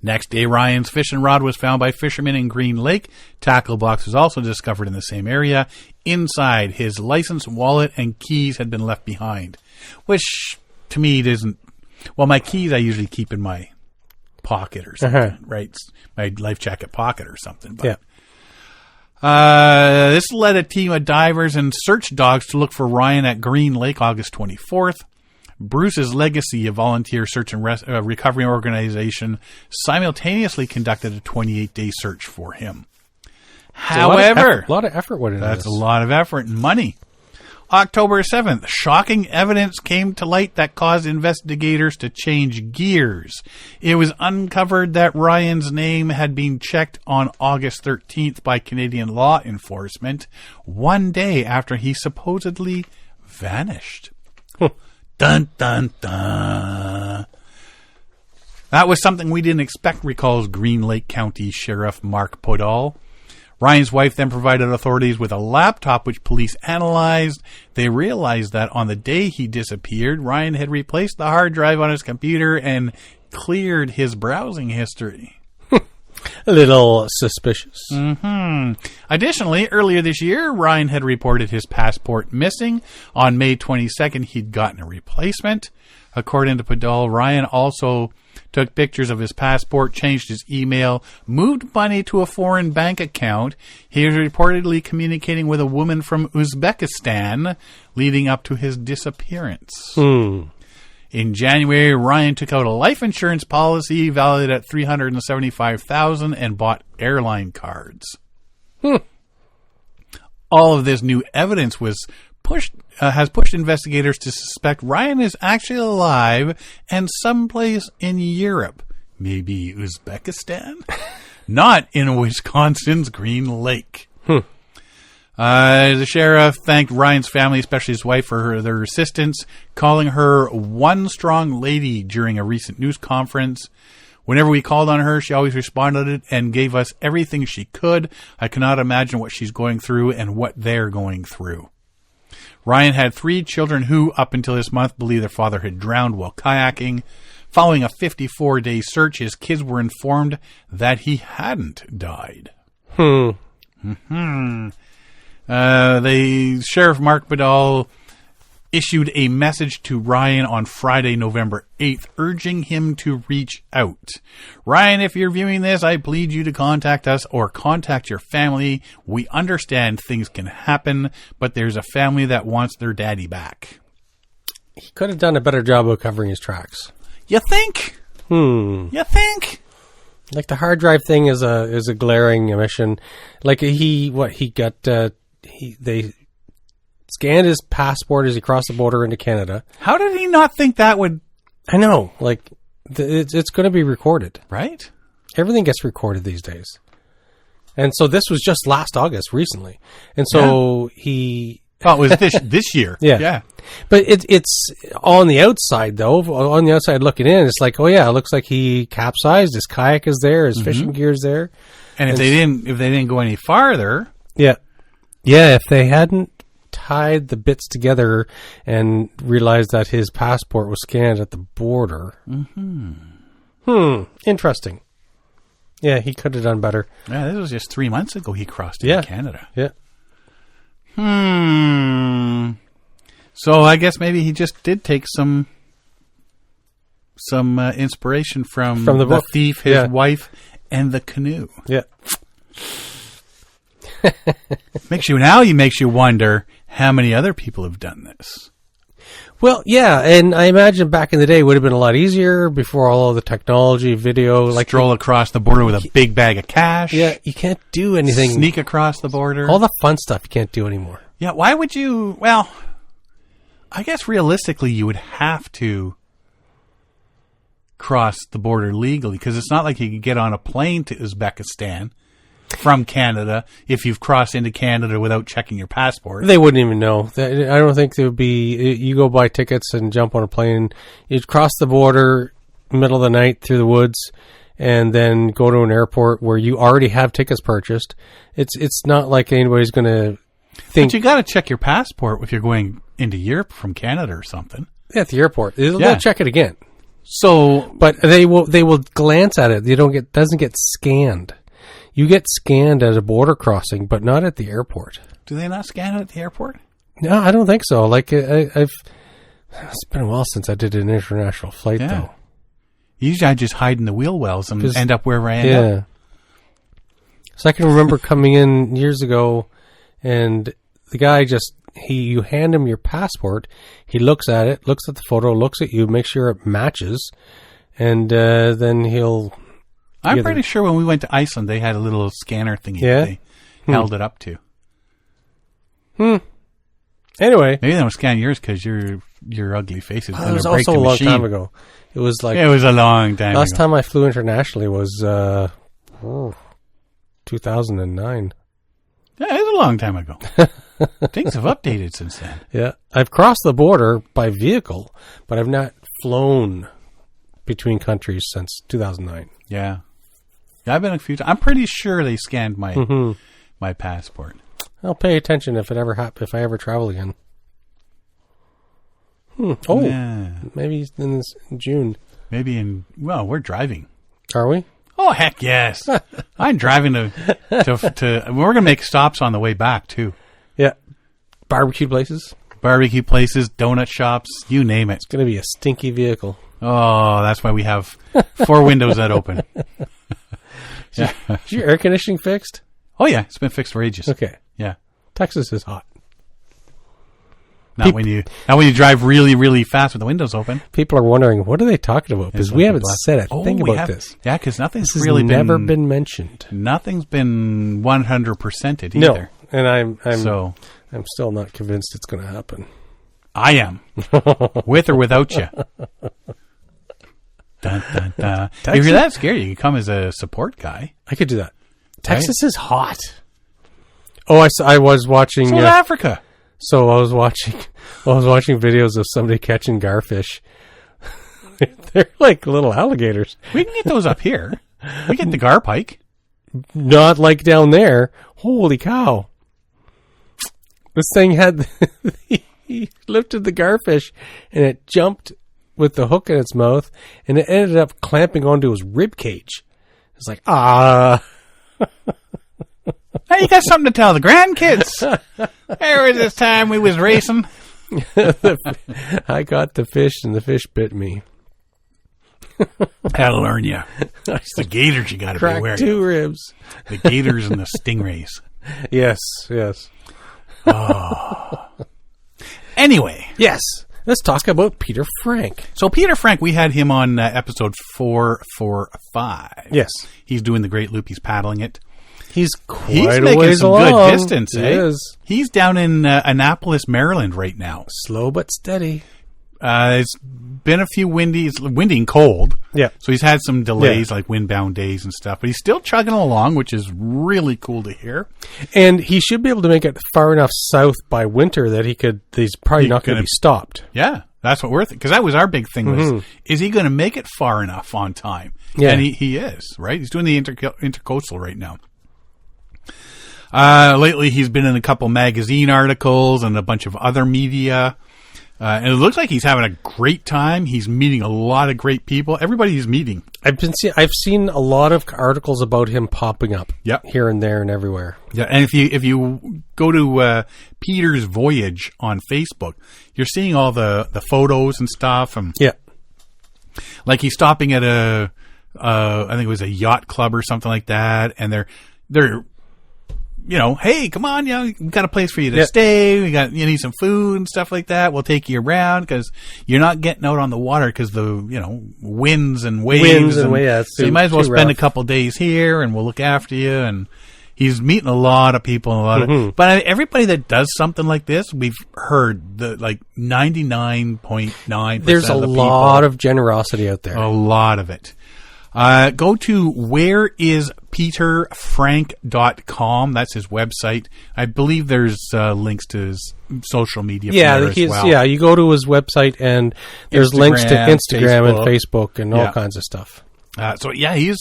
Next day, Ryan's fishing rod was found by fishermen in Green Lake. Tackle box was also discovered in the same area. Inside, his license, wallet, and keys had been left behind, which to me isn't. Well, my keys I usually keep in my pocket or something, right? My life jacket pocket or something. But, this led a team of divers and search dogs to look for Ryan at Green Lake August 24th. Bruce's Legacy, a volunteer search and recovery organization, simultaneously conducted a 28-day search for him. However, a lot of effort went into this. That's a lot of effort and money. October 7th, shocking evidence came to light that caused investigators to change gears. It was uncovered that Ryan's name had been checked on August 13th by Canadian law enforcement, 1 day after he supposedly vanished. Dun, dun, dun. That was something we didn't expect, recalls Green Lake County Sheriff Mark Podol. Ryan's wife then provided authorities with a laptop which police analyzed. They realized that on the day he disappeared, Ryan had replaced the hard drive on his computer and cleared his browsing history. A little suspicious. Additionally, earlier this year, Ryan had reported his passport missing. On May 22nd, he'd gotten a replacement. According to Podol, Ryan also took pictures of his passport, changed his email, moved money to a foreign bank account. He was reportedly communicating with a woman from Uzbekistan leading up to his disappearance. In January, Ryan took out a life insurance policy valued at $375,000 and bought airline cards. All of this new evidence has pushed investigators to suspect Ryan is actually alive and someplace in Europe, maybe Uzbekistan, not in Wisconsin's Green Lake. The sheriff thanked Ryan's family, especially his wife, for their assistance, calling her one strong lady during a recent news conference. Whenever we called on her, she always responded and gave us everything she could. I cannot imagine what she's going through and what they're going through. Ryan had 3 children who, up until this month, believed their father had drowned while kayaking. Following a 54-day search, his kids were informed that he hadn't died. The Sheriff Mark Podol issued a message to Ryan on Friday, November 8th, urging him to reach out. Ryan, if you're viewing this, I plead you to contact us or contact your family. We understand things can happen, but there's a family that wants their daddy back. He could have done a better job of covering his tracks. You think? You think? Like the hard drive thing is a glaring omission. Like they scanned his passport as he crossed the border into Canada. How did he not think that would... I know. Like, it's going to be recorded. Right? Everything gets recorded these days. And so this was just last August, recently. And so he... Oh, it was this year. Yeah. But it's on the outside, though. On the outside looking in, it's like, oh, yeah, it looks like he capsized. His kayak is there. His fishing gear is there. And if they didn't go any farther... Yeah, if they hadn't tied the bits together and realized that his passport was scanned at the border. Interesting. Yeah, he could have done better. Yeah, this was just 3 months ago he crossed into Canada. Yeah. So I guess maybe he just did take some inspiration from the book. thief, his wife, and the canoe. Yeah. makes you wonder how many other people have done this. Well, yeah, and I imagine back in the day it would have been a lot easier before all of the technology, video. Like stroll across the border with a big bag of cash. Yeah, you can't do anything. Sneak across the border. All the fun stuff you can't do anymore. Yeah, why would you? Well, I guess realistically you would have to cross the border legally because it's not like you could get on a plane to Uzbekistan from Canada if you've crossed into Canada without checking your passport. They wouldn't even know. I don't think there would be. You go buy tickets and jump on a plane. You cross the border middle of the night through the woods, and then go to an airport where you already have tickets purchased. It's not like anybody's going to think. But you got to check your passport if you're going into Europe from Canada or something. Yeah, at the airport, they'll check it again. So, but they will glance at it. Doesn't get scanned. You get scanned at a border crossing, but not at the airport. Do they not scan it at the airport? No, I don't think so. Like it's been a while since I did an international flight, though. Usually I just hide in the wheel wells and end up wherever I end up. So I can remember coming in years ago, and the guy you hand him your passport, he looks at it, looks at the photo, looks at you, makes sure it matches, and then he'll... I'm pretty sure when we went to Iceland, they had a little scanner thingy that they held it up to. Anyway. Maybe they don't scan yours because your ugly face is going to break the machine. It was also a long time ago. It was like... It was a long time ago. Last time I flew internationally was 2009. Yeah, it was a long time ago. Things have updated since then. Yeah. I've crossed the border by vehicle, but I've not flown between countries since 2009. Yeah. I've been a few times. I'm pretty sure they scanned my my passport. I'll pay attention if if I ever travel again. Maybe in June. Maybe we're driving. Are we? Oh, heck yes. I'm driving to we're going to make stops on the way back too. Yeah. Barbecue places, donut shops, you name it. It's going to be a stinky vehicle. Oh, that's why we have 4 windows that open. Is your air conditioning fixed? Oh, yeah. It's been fixed for ages. Okay. Yeah. Texas is hot. Not when you drive really, really fast with the windows open. People are wondering, what are they talking about? Because we haven't said a thing about this. Yeah, because nothing's really never been mentioned. Nothing's been 100%ed either. No, and I'm still not convinced it's going to happen. I am. With or without you. Dun, dun, dun. If you're that scared, you can come as a support guy. I could do that. Texas is hot. Oh, I was watching South Africa. So I was watching videos of somebody catching garfish. They're like little alligators. We can get those up here. We get the gar pike. Not like down there. Holy cow. This thing he lifted the garfish and it jumped with the hook in its mouth and it ended up clamping onto his rib cage. It's like, Now you got something to tell the grandkids. There was this time we was racing. I got the fish and the fish bit me. That'll learn you. It's the gators you got to be wearing. 2 ribs. The gators and the stingrays. Yes. Oh. Anyway. Yes. Let's talk about Peter Frank. So Peter Frank, we had him on episode 445. Yes. He's doing the Great Loop. He's paddling it. He's making some good distance. He is. He's down in Annapolis, Maryland right now. Slow but steady. It's been a few windy and cold. Yeah. So he's had some delays, like windbound days and stuff. But he's still chugging along, which is really cool to hear. And he should be able to make it far enough south by winter that he's probably not going to be stopped. Yeah. That's what we're thinking. Because that was our big thing was, is he going to make it far enough on time? Yeah. And he is, right? He's doing the intercoastal right now. Lately, he's been in a couple magazine articles and a bunch of other media. And it looks like he's having a great time. He's meeting a lot of great people. Everybody he's meeting. I've seen a lot of articles about him popping up. Yep. Here and there and everywhere. Yeah, and if you go to Peter's Voyage on Facebook, you're seeing all the photos and stuff. And Yeah. like he's stopping at I think it was a yacht club or something like that, and they're hey, come on, we got a place for you to stay. You need some food and stuff like that. We'll take you around because you're not getting out on the water because the winds and waves. So you might as well spend a couple days here, and we'll look after you. And he's meeting a lot of people, but everybody that does something like this, we've heard the 99.9%. There's a lot of generosity out there. A lot of it. Go to whereispeterfrank.com. That's his website. I believe there's links to his social media. As well. Yeah, you go to his website and there's links to Instagram and Facebook and all kinds of stuff. So he's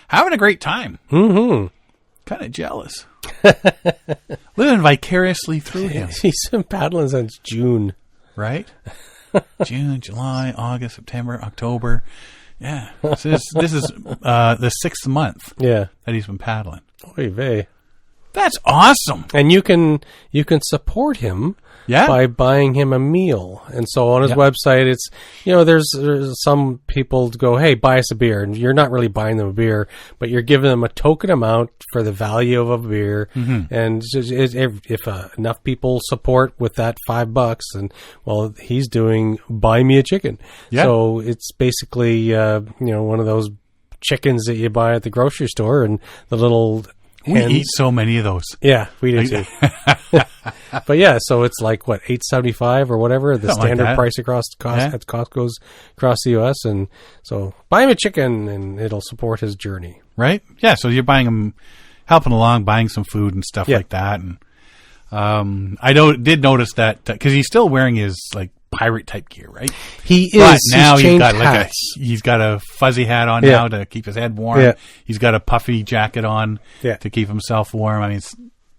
having a great time. Mm-hmm. Kind of jealous. Living vicariously through him. He's been paddling since June. Right? June, July, August, September, October. Yeah, this is the 6th month. Yeah, that he's been paddling. Oy vey. That's awesome. And you can support him by buying him a meal. And so on his website, it's there's some people go, hey, buy us a beer, and you're not really buying them a beer, but you're giving them a token amount for the value of a beer. Mm-hmm. And if enough people support with that $5, and he's doing buy me a chicken. Yeah. So it's basically one of those chickens that you buy at the grocery store, and the little. We eat so many of those. Yeah, we do too. But yeah, so it's like $8.75 or whatever, the something standard price at Costco's across the U.S. And so buy him a chicken, and it'll support his journey. Right? Yeah. So you're buying him, helping along, buying some food and stuff like that. And I did notice that because he's still wearing his pirate type gear, right? He is. But now he's got a fuzzy hat on now to keep his head warm. Yeah. He's got a puffy jacket on to keep himself warm. I mean,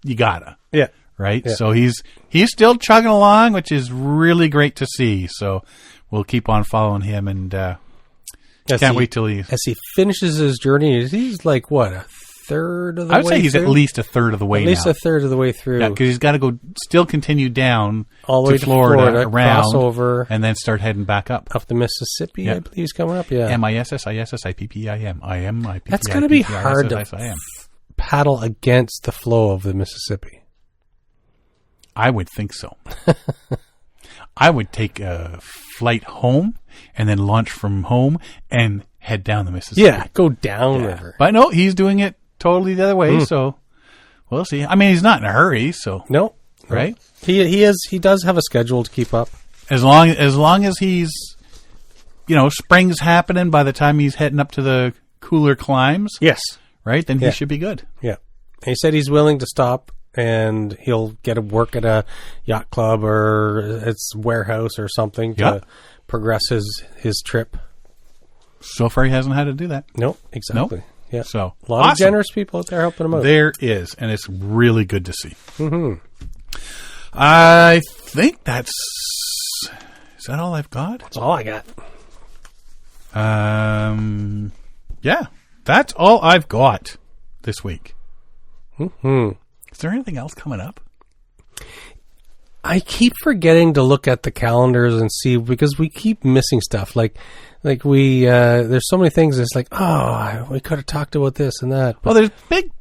you gotta. Yeah. Right. Yeah. So he's still chugging along, which is really great to see. So we'll keep on following him, and can't wait till he finishes his journey. He's like a third of the way. I would say he's at least a third of the way. At least a third of the way through. Yeah, because he's got to continue down all the way to Florida, around, cross over, and then start heading back up the Mississippi. I believe he's coming up. Yeah, MISSISSIPPIM. That's going to be hard to paddle against the flow of the Mississippi. I would think so. I would take a flight home and then launch from home and head down the Mississippi. Yeah, go down river. But no, he's doing it totally the other way, so we'll see. I mean, he's not in a hurry, so no, right? He does have a schedule to keep up. As long as he's spring's happening by the time he's heading up to the cooler climes. Yes, right. Then he should be good. Yeah, and he said he's willing to stop, and he'll get a work at a yacht club or its warehouse or something to progress his trip. So far, he hasn't had to do that. Nope, exactly. Nope. Yeah. So a lot of generous people out there helping him out. There is, and it's really good to see. Mm-hmm. I think is that all I've got? That's all I got. Yeah, that's all I've got this week. Mm-hmm. Is there anything else coming up? I keep forgetting to look at the calendars and see, because we keep missing stuff. Like we, there's so many things. It's like, we could have talked about this and that. Well, there's big.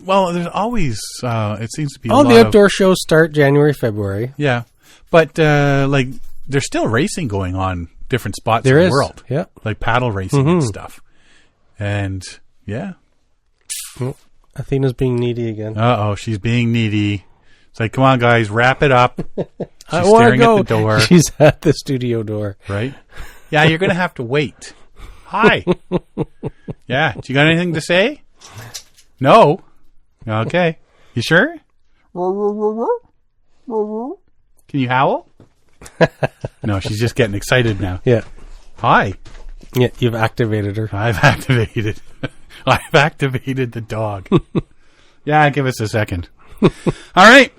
Well, there's always. It seems to be all the outdoor shows start January, February. Yeah, but there's still racing going on different spots in the world. Yeah, like paddle racing and stuff. And Athena's being needy again. She's being needy. It's like, come on, guys, wrap it up. She's staring at the door. She's at the studio door. Right? Yeah, you're going to have to wait. Hi. Yeah, do you got anything to say? No. Okay. You sure? Can you howl? No, she's just getting excited now. Yeah. Hi. Yeah, you've activated her. I've activated the dog. Yeah, give us a second. All right.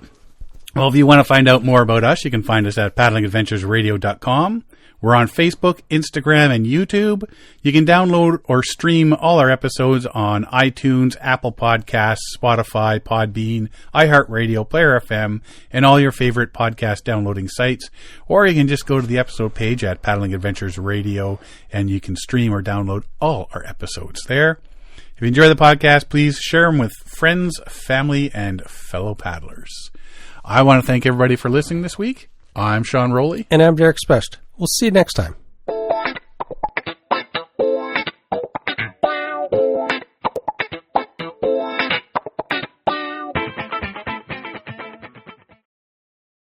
Well, if you want to find out more about us, you can find us at paddlingadventuresradio.com. We're on Facebook, Instagram, and YouTube. You can download or stream all our episodes on iTunes, Apple Podcasts, Spotify, Podbean, iHeartRadio, Player FM, and all your favorite podcast downloading sites. Or you can just go to the episode page at Paddling Adventures Radio, and you can stream or download all our episodes there. If you enjoy the podcast, please share them with friends, family, and fellow paddlers. I want to thank everybody for listening this week. I'm Sean Rowley. And I'm Derek Specht. We'll see you next time.